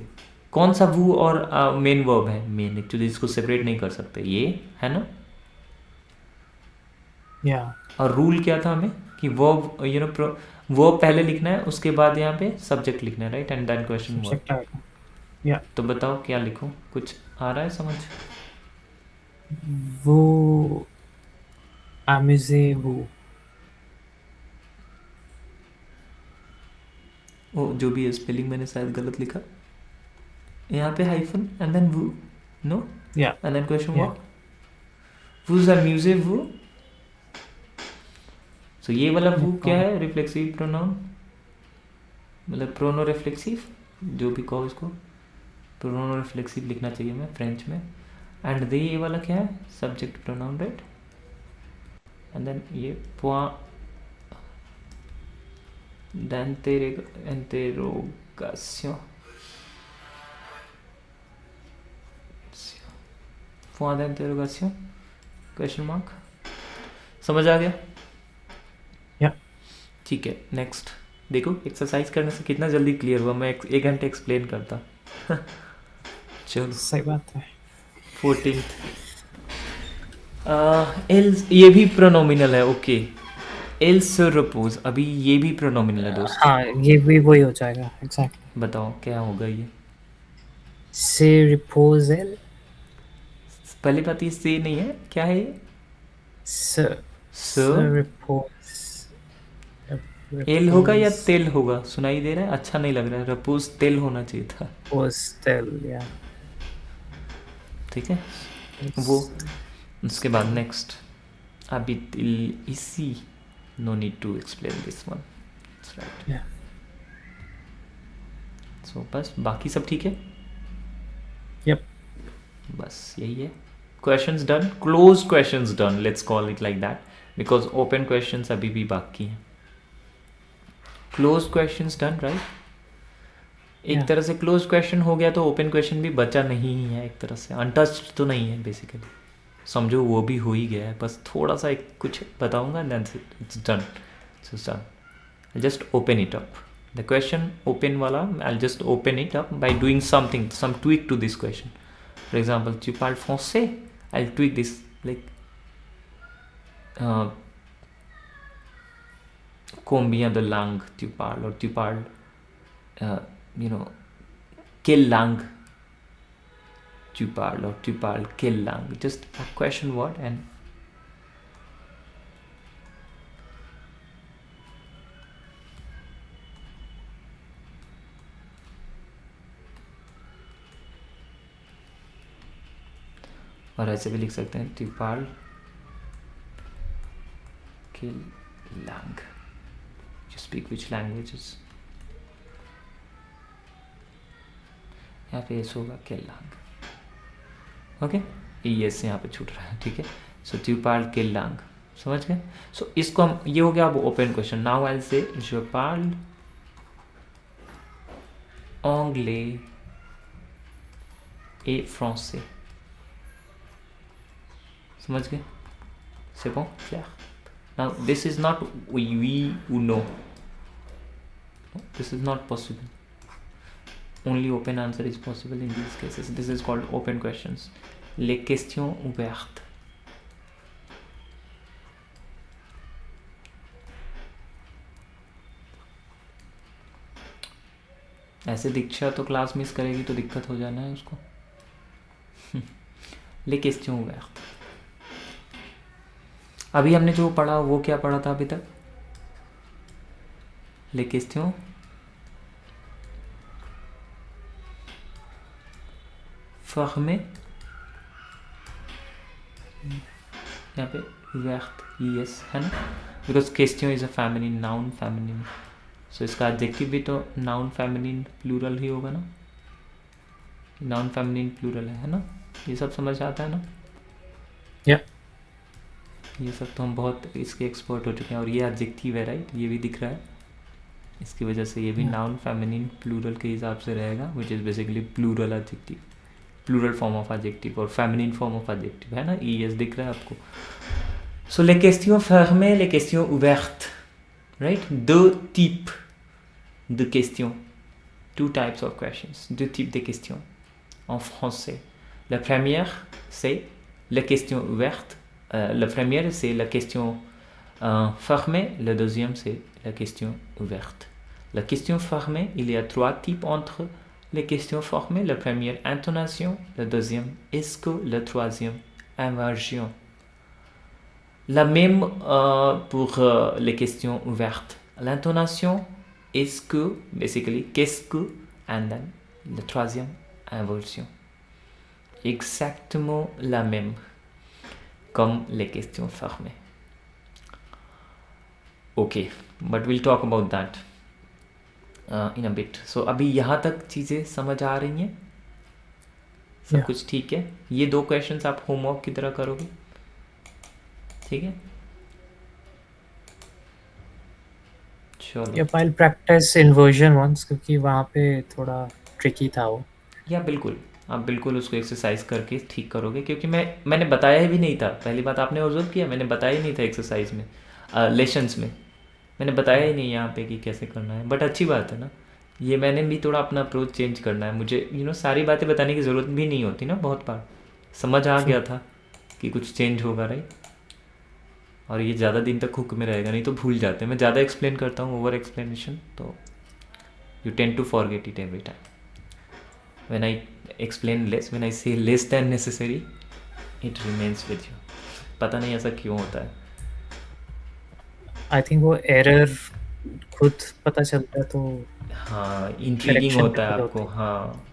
कौन सा वू और मेन वर्ब है। मेन एक्चुअली इसको सेपरेट नहीं कर सकते, ये है ना। या और रूल क्या था हमें कि वर्ब वर्ब पहले लिखना है, उसके बाद यहाँ पे सब्जेक्ट लिखना है, right, and then question verb. Subject आएगा। या तो बताओ क्या लिखूं, कुछ आ रहा है समझ? वो amusez-vous। वो जो भी है, स्पेलिंग मैंने शायद गलत लिखा। यहाँ पे हाइफन एंड देन वू, नो, या एंड देन क्वेश्चन या वर्ब। वूज amusez-vous। सो ये वाला वू क्या है? रिफ्लेक्सिव प्रोनाउन, मतलब प्रोनो रिफ्लेक्सिव, जो भी कहो इसको, प्रोनो रिफ्लेक्सिव लिखना चाहिए मैं फ्रेंच में। एंड दे ये वाला क्या है? Subject pronoun, right. And then ये point d'interrogation, point d'interrogation, question mark. समझ आ गया? या ठीक है, नेक्स्ट देखो एक्सरसाइज करने से कितना जल्दी क्लियर हुआ। मैं 1 घंटे एक्सप्लेन करता। चलो सही बात है। 14th एल्स, ये भी प्रोनोमिनल है, ओके। एल्स रिपोज, अभी ये भी प्रोनोमिनल है दोस्त। हाँ, ये भी वही हो जाएगा एग्जैक्टली। बताओ क्या होगा ये? से रिपोजेल। पहली बात ये से नहीं है, क्या है ये? स स। रिपोज। एल होगा या तेल होगा? सुनाई दे रहा है? अच्छा नहीं लग रहा है। रपोज तेल होना चाहिए था, पोस्टल। या ठीक है वो। उसके बाद नेक्स्ट अभी इसी, no need to explain this one, right. या सो बस बाकी सब ठीक है। यप बस यही है। Questions done, close questions done, let's call it like that, because open questions अभी भी बाकी हैं। Close questions done, right. एक Yeah. तरह से क्लोज क्वेश्चन हो गया तो ओपन क्वेश्चन भी बचा नहीं है, एक तरह से अनटच्ड तो नहीं है बेसिकली, समझो वो भी हो ही गया है। बस थोड़ा सा एक कुछ बताऊंगा, then it's done, it's done. Just open it up the question, open वाला I just open it up by doing something, some tweak to this question. For example, tu parles français, I'll tweak this like combien de langues tu parles, or tu parles you know quelle langue tu parles, or tu parles quelle langue, just a question word and और ऐसे भी लिख सकते हैं tu parles quelle langue, you speak which languages, यहाँ पे ऐसा होगा quelle langue, ओके। ये से यहाँ पे छूट रहा है, ठीक है। So tu parles quelle langue, समझ गए। सो इसको हम, ये हो गया अब ओपन क्वेश्चन। नाउ आई से je parle anglais et français, समझ गए। c'est bon, clair। now this is not we ou no, this is not possible, only open answer is possible in these cases, this is called open questions, les questions ouvertes। ऐसे दीक्षा तो class miss करेगी तो दिक्कत हो जाना है उसको। les questions ouvertes, अभी हमने जो पढ़ा वो क्या पढ़ा था अभी तक? les questions fermées, यहाँ पे ouvertes yes है ना, because question is a feminine noun, feminine, so इसका एडजेक्टिव भी तो नाउन फेमिनिन प्लूरल ही होगा ना, नाउन फेमिनिन प्लूरल है ना। ये सब समझ आता है ना? या ये सब तो हम बहुत इसके एक्सपर्ट हो चुके हैं। और ये एडजेक्टिव है, राइट, ये भी दिख रहा है, इसकी वजह से ये भी नाउन फेमिनिन प्लूरल के हिसाब से रहेगा, which is basically plural adjective, plural form of adjective और फेमिनिन फॉर्म ऑफ एडजेक्टिव है ना। ई एस दिख रहा है आपको। सो les questions fermées, les questions ouvertes, right? Deux types de questions, two types of questions, deux types de questions en français. La première, c'est la question ouverte. La première, c'est la question fermée. La deuxième, c'est la question ouverte. La question fermée, il y a trois types entre les questions formées. La première, intonation. La deuxième, est-ce que. La troisième, inversion. La même pour les questions ouvertes. L'intonation, est-ce que, basically, qu'est-ce que, and then, la troisième, inversion. Exactement la même comme les questions fermées. Okay, but we'll talk about that in a bit. So अभी यहाँ तक चीज़ें समझ आ रही हैं, सब Yeah. कुछ ठीक है. ये दो क्वेश्चंस आप होमवर्क की तरह करोगे, ठीक है? चलो. Yep, I'll practice inversion once क्योंकि वहाँ पे थोड़ा tricky था वो. या बिल्कुल, आप बिल्कुल उसको एक्सरसाइज करके ठीक करोगे, क्योंकि मैंने बताया भी नहीं था. पहली बात आपने ऑब्जर्व किया, मैंने बताया ही नहीं था एक्सरसाइज में, लेसन्स में मैंने बताया ही नहीं यहाँ पे कि कैसे करना है. बट अच्छी बात है ना, ये मैंने भी थोड़ा अपना अप्रोच चेंज करना है. मुझे सारी बातें बताने की ज़रूरत भी नहीं होती ना, बहुत बार समझ आ गया था कि कुछ चेंज होगा, राइट? और ये ज़्यादा दिन तक हुक में रहेगा, नहीं तो भूल जाते हैं. मैं ज़्यादा एक्सप्लेन करता हूँ, ओवर एक्सप्लेनेशन, तो you tend to forget it every time. When I explain less, when I say less than necessary, it remains with you. पता नहीं ऐसा क्यों होता है. I think वो error खुद पता चलता है तो हाँ, इंट्रीगिंग correction होता है खुद आपको. होती है. हाँ,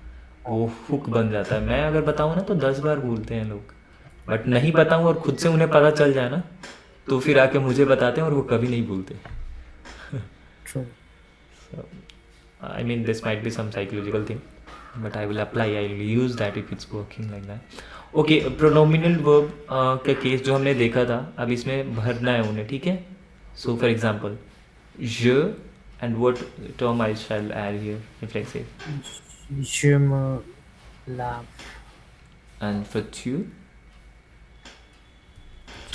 वो हुक बन जाता है. मैं अगर बताऊँ ना तो 10 बार भूलते हैं लोग, बट नहीं बताऊँ और खुद से उन्हें पता चल जाए ना, तो फिर आके मुझे बताते हैं और वो कभी नहीं भूलते. True. So, I mean, this might be some psychological thing, but I will apply, I will use that if it's working like that. Okay, pronominal verb का केस जो हमने देखा था, अब इसमें भरना है उन्हें, ठीक है? So for example, je and what term I shall add here, if I say, Je me lave. and for tu,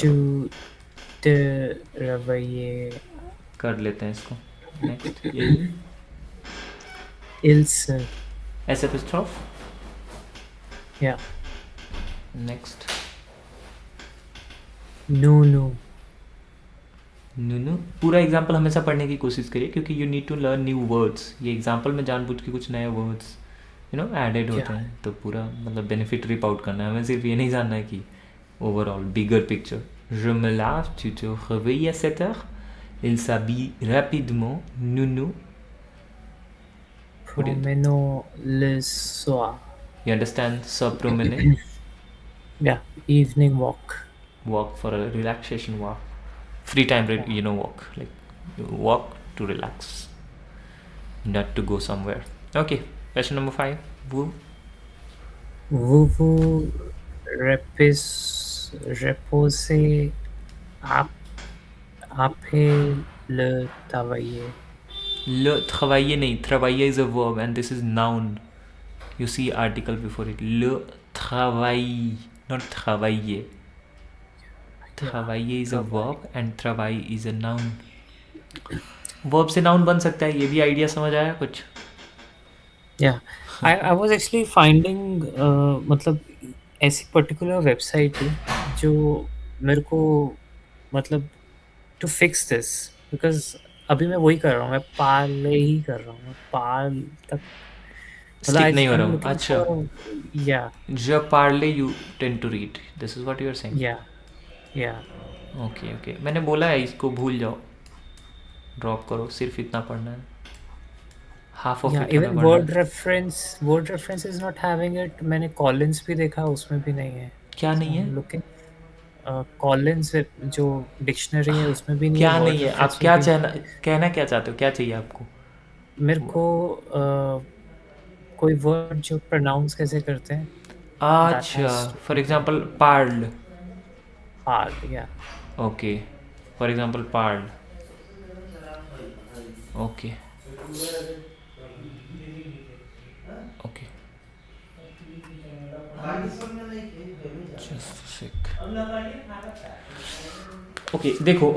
Tu te réveiller. कर लेते हैं इसको. Next, il, Il se. s apostrophe. Yeah. Next, Nous, nous. नुनु. पूरा example हमेशा पढ़ने की कोशिश करिए, क्योंकि you need to learn new words. ये एग्जाम्पल में जानबूझ के कुछ नए वर्ड्स एडेड होते Yeah. हैं, तो पूरा मतलब बेनिफिट रिप आउट करना है. हमें सिर्फ ये नहीं जानना है कि overall bigger picture. Je me lave, tu te réveilles à 7 heures, il s'habille rapidement, nounou. What do you think? Promenons le soir. You understand? Se promener, Yeah. Evening walk. walk for a relaxation walk, free time, walk, like you walk to relax, not to go somewhere. Okay, question number 5. Vous, Vous reposez après le travail. le travailler नहीं, travailler is a verb and this is noun. You see article before it. Le travail, not travailler. travailler is a verb and travail is a noun. Verb से noun बन सकता है, ये भी idea समझ आया कुछ? Yeah. I was actually finding मतलब ऐसी पर्टिकुलर वेबसाइट थी जो मेरे को मतलब टू फिक्स दिस बिकॉज अभी मैं वही कर रहा हूँ, मैं पार्ले ही कर रहा हूँ, मैं पार्ल तक स्टिक नहीं हो रहा हूँ. looking अच्छा, for- yeah, je parle you tend to read, this is what you are saying. yeah. Okay okay, मैंने बोला है इसको भूल जाओ, ड्रॉप करो, सिर्फ इतना पढ़ना है. Half of Yeah, it even हमें पढ़ना word है. reference is not having it. मैंने Collins भी देखा, उसमें भी नहीं है. क्या नहीं है? लुकिंग Collins जो डिक्शनरी है उसमें भी नहीं है, क्या word नहीं है? आप reference क्या में भी कहना क्या चाहते हो, क्या चाहिए आपको? मेरे को कोई वर्ड जो प्रोनाउंस कैसे करते हैं, that अच्छा, has to for be example पार्ल. hard. Yeah. Okay, for example पार्ल. ओके ओके, ओके देखो,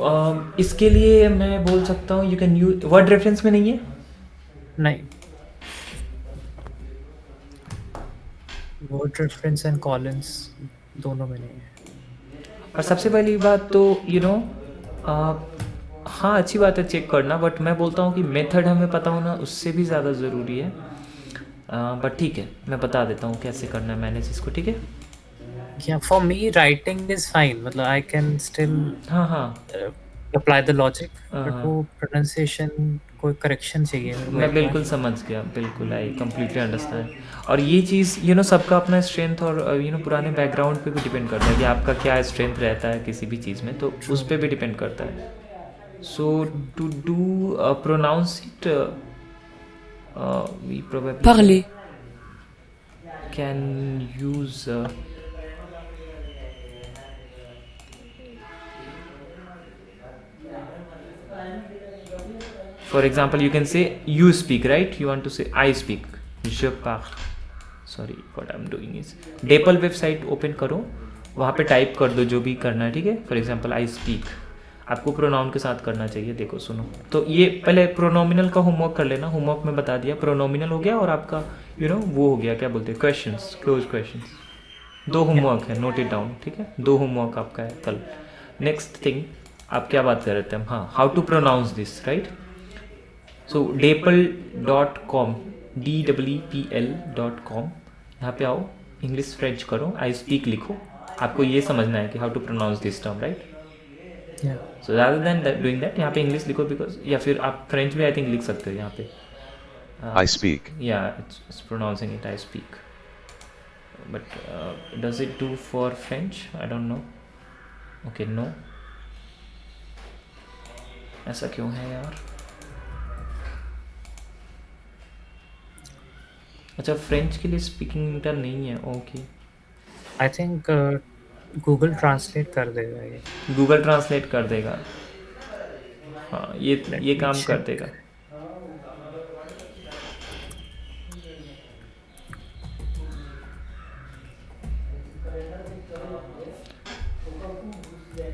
इसके लिए मैं बोल सकता हूँ you can use word reference में नहीं है। नहीं, वर्ड रेफरेंस एंड कॉलिन्स दोनों में नहीं है। और सबसे पहली बात तो हाँ अच्छी बात है चेक करना, बट मैं बोलता हूँ कि मेथड हमें पता होना उससे भी ज़्यादा ज़रूरी है। बट ठीक है, मैं बता देता हूँ कैसे करना है मैनेज इसको, ठीक है। Yeah, for me writing is fine, मतलब I can still हाँ हाँ apply the logic, but हाँ, वो pronunciation कोई correction चाहिए मेरे को मैं एक बार। बिल्कुल समझ गया, बिल्कुल आई कम्प्लीटली अंडरस्टैंड। और ये चीज़ सबका अपना स्ट्रेंथ और पुराने बैकग्राउंड पे भी डिपेंड करता है कि आपका क्या स्ट्रेंथ रहता है किसी भी चीज़ में, तो उस True, पर भी डिपेंड करता है। So true. To do pronounce it we probably Parler. Can use for example you can say you speak, right? You want to say I speak, je parle. Sorry what I am doing is डेपल website open करो, वहाँ पे type कर दो जो भी करना है, ठीक है। फॉर एग्जांपल आई स्पीक, आपको प्रोनाउन के साथ करना चाहिए। देखो सुनो, तो ये पहले प्रोनोमिनल का होमवर्क कर लेना, होमवर्क में बता दिया। प्रोनोमिनल हो गया और आपका वो हो गया, क्या बोलते हैं, क्वेश्चंस, क्लोज क्वेश्चंस। दो Yeah. होमवर्क है, नोट इट डाउन, ठीक है। दो होमवर्क आपका है कल। नेक्स्ट थिंग, आप क्या बात कर रहे थे हम, हाँ, how to pronounce this, right. So dapl.com, DEEPL.com, यहाँ पे आओ, इंग्लिश फ्रेंच करो, आई स्पीक लिखो। आपको ये समझना है कि how to pronounce this term, right. Yeah. So rather than doing that, यहाँ पे इंग्लिश लिखो, बिकॉज, या फिर आप फ्रेंच भी आई थिंक लिख सकते हो यहाँ पे। I speak. या it's pronouncing it I speak, but does it do for French, I don't know. Okay no, ऐसा क्यों है यार। अच्छा, फ्रेंच के लिए स्पीकिंग मीटर नहीं है, okay. I think Google Translate कर देगा ये। गूगल ट्रांसलेट कर देगा, हाँ, Let ये me काम कर check. देगा।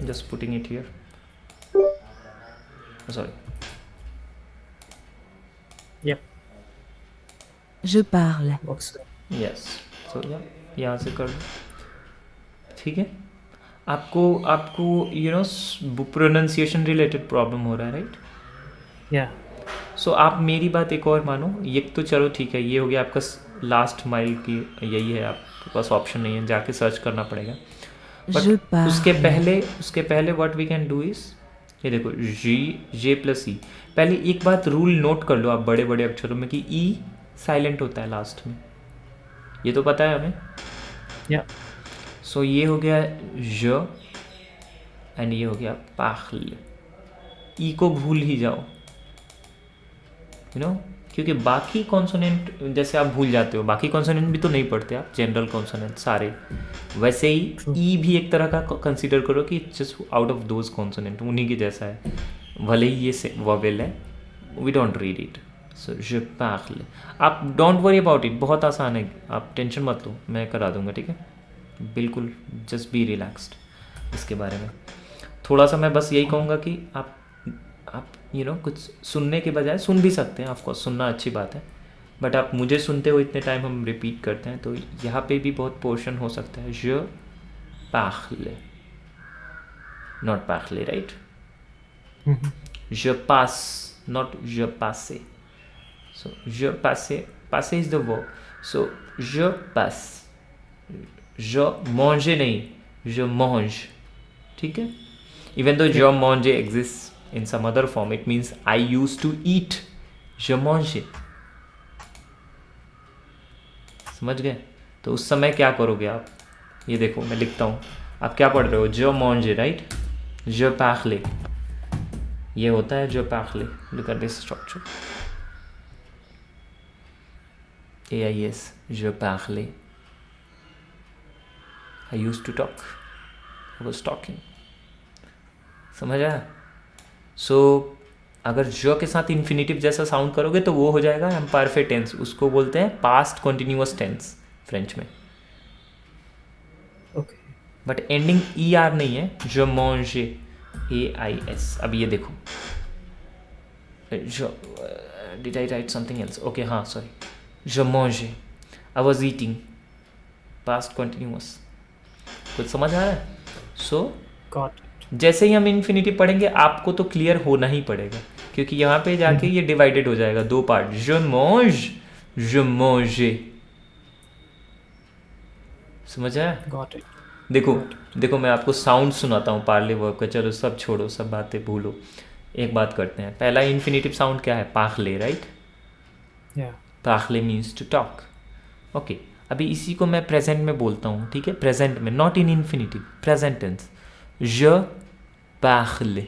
Just putting it here, sorry. Yep. Je parle. Works. Yes, so यहाँ से कर दो, ठीक है। आपको आपको प्रोनाउंसिएशन रिलेटेड प्रॉब्लम हो रहा है, राइट। Yeah. सो आप मेरी बात एक और मानो, ये तो चलो ठीक है, ये हो गया आपका लास्ट माइल की, यही है, आपके पास ऑप्शन नहीं है, जाके सर्च करना पड़ेगा। Je बट उसके parle. पहले what we can do is, ये देखो जे प्लस ई। पहले एक बात रूल नोट कर लो आप बड़े बड़े अक्षरों में, कि ई साइलेंट होता है लास्ट में, ये तो पता है हमें। Yeah. सो ये हो गया ज, एंड ये हो गया पाखल। ई को भूल ही जाओ, क्योंकि बाकी कॉन्सोनेंट जैसे आप भूल जाते हो, बाकी कॉन्सोनेंट भी तो नहीं पढ़ते आप, जनरल कॉन्सोनेंट सारे, वैसे ही True. ई भी एक तरह का कंसीडर करो कि just out of those consonant, उन्हीं के जैसा है, भले ही ये वोवेल है, we don't read it. So je parle, आप डोंट वरी अबाउट इट, बहुत आसान है, आप टेंशन मत लो, मैं करा दूंगा, ठीक है, बिल्कुल, जस्ट बी रिलैक्स्ड इसके बारे में। थोड़ा सा मैं बस यही कहूँगा कि आप कुछ सुनने के बजाय सुन भी सकते हैं, ऑफकोर्स सुनना अच्छी बात है, बट आप मुझे सुनते हो इतने टाइम हम रिपीट करते हैं, तो यहाँ पे भी बहुत पोर्शन हो सकता है। je parle, not parler, right. Mhm. je passe, not je passe. So je passe, passe is the verb. So je passe, je mange नहीं, je mange, ठीक है। Even though je mange exists in some other form, it means I used to eat, je mange, समझ गए। तो उस समय क्या करोगे आप, ये देखो मैं लिखता हूँ, आप क्या पढ़ रहे हो, je mange, right. je parle, ये होता है je parle, look at this structure, AIS, je parle, I used to talk, I was talking, समझ आया। सो अगर जो के साथ इन्फिनेटिव जैसा साउंड करोगे तो वो हो जाएगा इम्परफेक्ट टेंस, उसको बोलते हैं पास्ट कॉन्टिन्यूअस टेंस, फ्रेंच में, ओके, बट एंडिंग ER नहीं है. Je mange, AIS. अब ये देखो, did I write something else? Okay, हाँ, sorry. Je mange, I was eating, past continuous. कुछ समझ आ रहा है? So got it. जैसे ही हम इन्फिनिटिव पढ़ेंगे आपको तो क्लियर होना ही पड़ेगा, क्योंकि यहाँ पे जाके ये डिवाइडेड हो जाएगा दो part. Je mange, je mange. समझ आया? Got it. देखो मैं आपको साउंड सुनाता हूँ पार्ले वर्ब का. चलो सब छोड़ो, सब बातें भूलो, एक बात करते हैं. पहला इन्फिनिटिव साउंड क्या है? पाखले, राइट? या, पाखले मीन्स टू टॉक. ओके, अभी इसी को मैं प्रेजेंट में बोलता हूँ, ठीक है? प्रेजेंट में, not in infinitive, present tense. Je parle.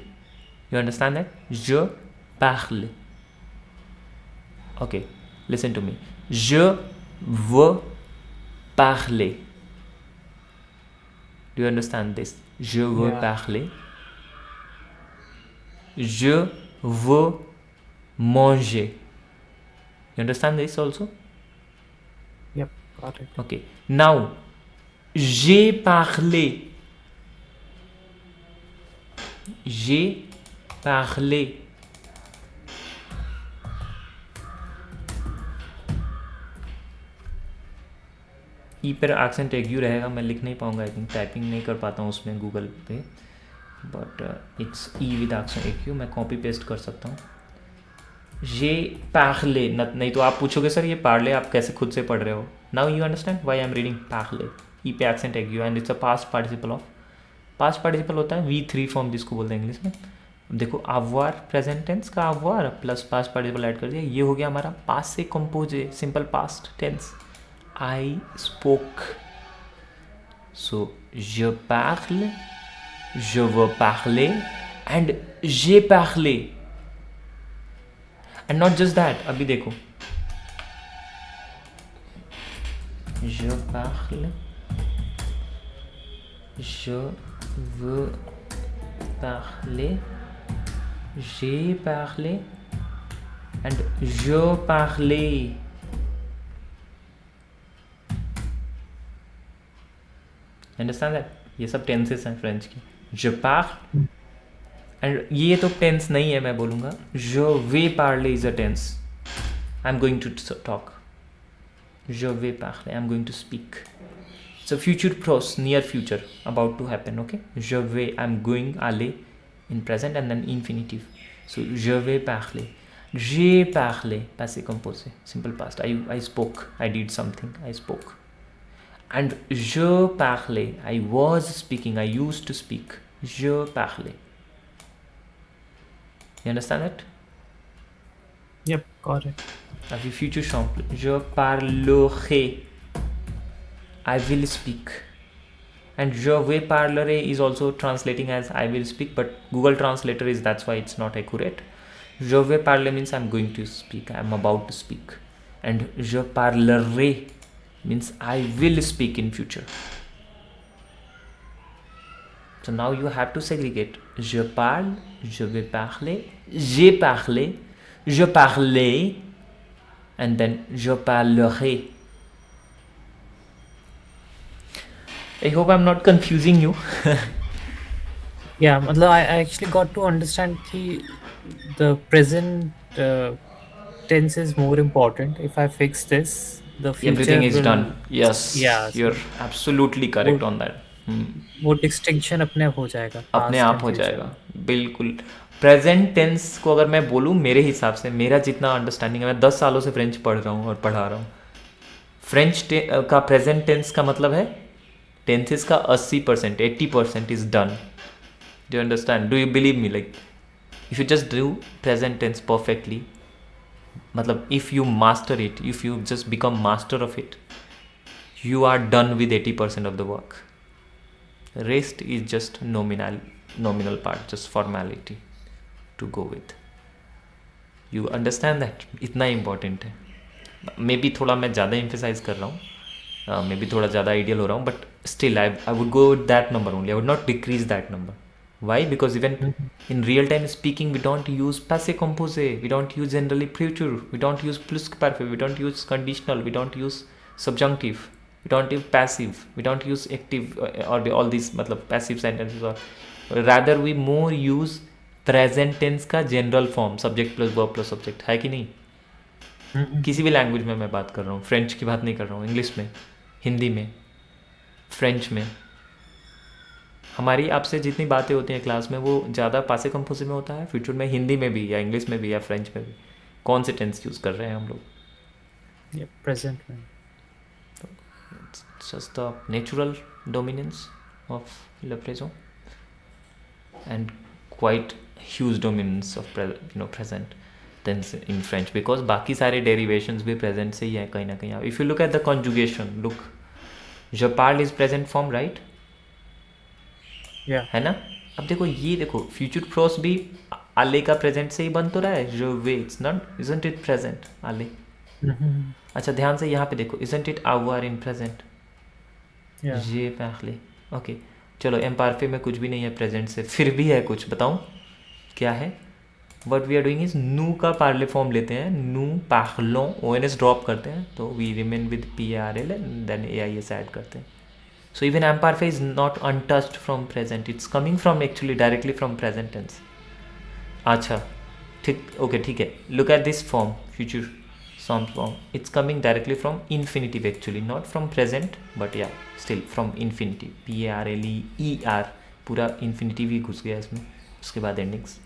You understand that? Je parle. Okay, listen to me. Je veux parler. Do you understand this? Je veux Yeah. parler. Je veux manger. You understand this also? yep, got it. Okay. Now, j'ai parlé. J'ai parlé. ई पर accent एग्यू रहेगा, मैं लिख नहीं पाऊंगा. I think typing नहीं कर पाता हूँ उसमें गूगल पे, but it's E with accent एग्यू. मैं कॉपी पेस्ट कर सकता हूँ. ये पार्ले, नहीं तो आप पूछोगे सर ये पार्ले आप कैसे खुद से पढ़ रहे हो. Now you understand why I am reading पार्ले. ई पे एक्सेंट एग्यू and it's a past participle of. Past participle होता है V3 फॉर्म जिसको बोलते हैं इंग्लिश में. देखो avoir, प्रेजेंट टेंस का avoir plus past participle add कर दिया, ये हो गया हमारा पास्ट से कंपोजे simple past tense. I spoke. So je parle, je veux parler and j'ai parlé. And not just that, अभी देखो, je parle, je veux parler, j'ai parlé and je parlais. Understand that? ये सब tenses हैं French की. je parle and ये तो tense नहीं है, मैं बोलूँगा je vais parler is a tense. I'm going to talk. je vais parler, I'm going to speak. It's a future pros, near future, about to happen. Okay, je vais, I'm going, aller in present and then infinitive. So je vais parler, j'ai parlé, passé composé, simple past. I spoke, I did something, I spoke. And je parlais, I was speaking, I used to speak. Je parlais. You understand that? Yep, got it. अभी future simple. Je parlerai, I will speak. And je vais parlerai is also translating as I will speak, but Google Translator is, that's why it's not accurate. Je vais parler means I'm going to speak, I'm about to speak. And je parlerai means I will speak in future. So now you have to segregate. Je parle, je vais parler, j'ai parlé, je parlais, and then je parlerai. I hope I'm not confusing you. Yeah, मतलब I actually got to understand कि the present tense is more important. If I fix this, the future Everything is will, done. Yes. Yeah, so You're absolutely correct on that. वो distinction अपने आप हो जाएगा. अपने past आप and हो future. जाएगा, बिल्कुल. प्रेजेंट टेंस को अगर मैं बोलूँ, मेरे हिसाब से, मेरा जितना अंडरस्टैंडिंग है, मैं 10 सालों से फ्रेंच पढ़ रहा हूँ और पढ़ा रहा हूँ. फ्रेंच का प्रेजेंट टेंस का मतलब है टेंसेस का 80%, 80% is done. Do you understand? Do you believe me? Like if you just do present tense perfectly, मतलब if you master it, if you just become master of it, you are done with 80% of the work. Rest is just nominal part, just formality to go with. You understand that? इतना important है. May be थोड़ा मैं ज़्यादा emphasize कर रहा हूँ, may be थोड़ा ज़्यादा ideal हो रहा हूँ, but still I would go with that number only. I would not decrease that number. Why? Because even in real time speaking, we don't use passé composé, we don't use generally future, we don't use plus perfect, we don't use conditional, we don't use subjunctive. We don't use passive, we don't use active और all this मतलब passive sentences, और rather we more use present tense का general form, subject plus verb plus subject, है कि नहीं? किसी भी language में मैं बात कर रहा हूँ, फ्रेंच की बात नहीं कर रहा हूँ, इंग्लिश में, हिंदी में, फ्रेंच में, हमारी आपसे जितनी बातें होती हैं क्लास में वो ज़्यादा पासे कंपोजिट में होता है, फ्यूचर में हिंदी में भी या इंग्लिश में भी या फ्रेंच में भी कौन से टेंस यूज़ कर रहे हैं हम लोग? प्रेजेंट में। It's just the natural dominance of le présent and quite huge dominance of present tense in French, because बाकी सारे derivations भी present से ही हैं कहीं ना कहीं. If you look at the conjugation, look, je parle is present form, right? है ना? अब देखो ये देखो फ्यूचर प्रोस भी आले का प्रेजेंट से ही बन तो रहा है, जो वे, it's not, isn't it present आले. अच्छा ध्यान से यहाँ पे देखो, isn't it our in present, ये पहले. ओके चलो, एम्पार्फे में कुछ भी नहीं है प्रेजेंट से, फिर भी है कुछ, बताऊँ क्या है? What we are doing is नू का पार्ले फॉर्म लेते हैं, नू पार्लों, ओ एन एस ड्रॉप करते हैं, तो we remain with P R L and then E I S add करते हैं. So even imperfect is not untouched from present. It's coming from actually directly from present tense. अच्छा ठीक, okay ठीक है. Look at this form, future form. It's coming directly from infinitive actually, not from present, but yeah, still from infinitive. P-A-R-L-E-E-R, पूरा infinitive ही घुस गया इसमें, उसके बाद endings.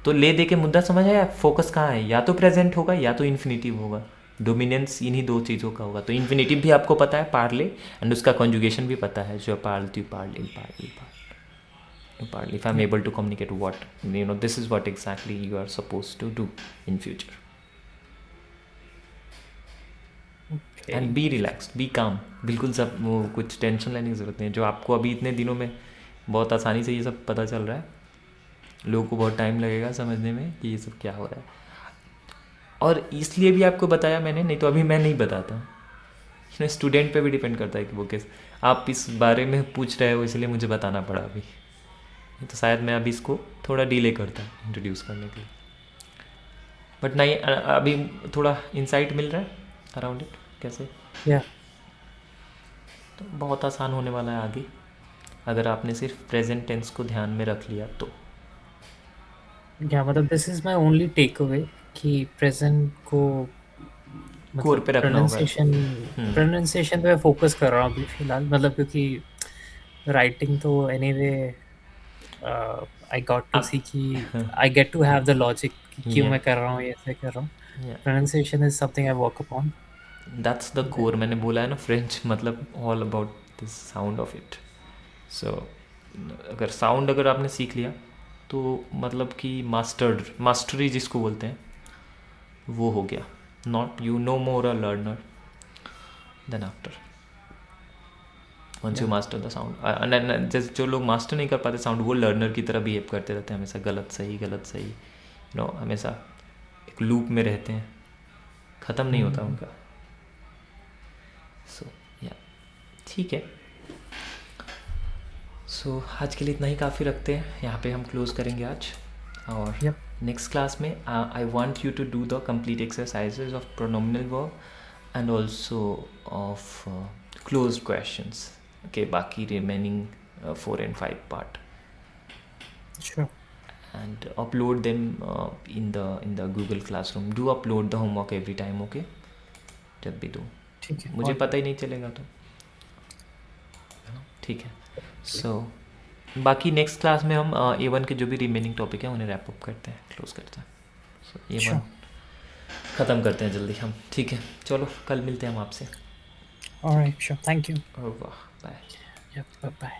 तो ले दे के मुद्दा समझ आया, फोकस कहाँ है? या तो प्रेजेंट होगा या तो इन्फिनिटिव होगा, डोमिनेंस इन्हीं दो चीज़ों का होगा. तो इन्फिनिटिव भी आपको पता है, पार्ले, एंड उसका कॉन्जुगेशन भी पता है, जो पार्ल टू पार्ल इन पार्ल पार्ल. If I am able to communicate what this is what exactly you are suppose to do in future. And be relaxed, be calm, बिल्कुल सब वो कुछ टेंशन लेने की ज़रूरत नहीं है. जो आपको अभी इतने दिनों में बहुत आसानी से ये सब पता चल रहा है, लोगों को बहुत टाइम लगेगा समझने में कि ये सब क्या हो रहा है. और इसलिए भी आपको बताया मैंने, नहीं तो अभी मैं नहीं बताता. स्टूडेंट पे भी डिपेंड करता है कि वो कैसे, आप इस बारे में पूछ रहे हो इसलिए मुझे बताना पड़ा अभी, तो शायद मैं अभी इसको थोड़ा डिले करता इंट्रोड्यूस करने के लिए. बट नहीं, अभी थोड़ा इंसाइट मिल रहा है अराउंड इट कैसे. तो बहुत आसान होने वाला है आगे, अगर आपने सिर्फ प्रेजेंट टेंस को ध्यान में रख लिया तो. मतलब this is my only take away कि प्रेजेंट को कोर पे रखना होगा. प्रोनाउंसिएशन पे फोकस कर रहा हूँ अभी फिलहाल, मतलब क्योंकि राइटिंग तो anyway I got to see कि I get to have the logic क्यों मैं कर रहा हूँ, ऐसे कर रहा हूँ. Pronunciation is something I work upon. That's the core. मैंने बोला है ना, फ्रेंच मतलब all about this sound of it. So अगर साउंड अगर आपने सीख लिया तो मतलब कि मास्टरी जिसको बोलते हैं वो हो गया. Not you know more a learner then after once you master the sound. जैसे जो लोग मास्टर नहीं कर पाते साउंड, वो लर्नर की तरह बिहेव करते रहते हैं हमेशा, गलत सही हमेशा एक लूप में रहते हैं, ख़त्म नहीं होता उनका. सो या ठीक है. सो आज के लिए इतना ही काफ़ी रखते हैं, यहाँ पे हम क्लोज करेंगे आज. और नेक्स्ट क्लास में I want you to do the complete exercises of pronominal verb and also of close questions के बाकी remaining 4 and 5 part. Sure. And upload them in the Google Classroom. Do upload the homework every time, okay? जब भी दो, ठीक है, मुझे पता ही नहीं चलेगा तो ठीक है. सो बाकी नेक्स्ट क्लास में हम A1 के जो भी रिमेनिंग टॉपिक हैं उन्हें रैप अप करते हैं, क्लोज करते हैं. सो A1 ख़त्म करते हैं जल्दी हम. ठीक है, चलो कल मिलते हैं हम आपसे. Alright, sure. Thank you. वाह, बाय. Yep, bye-bye.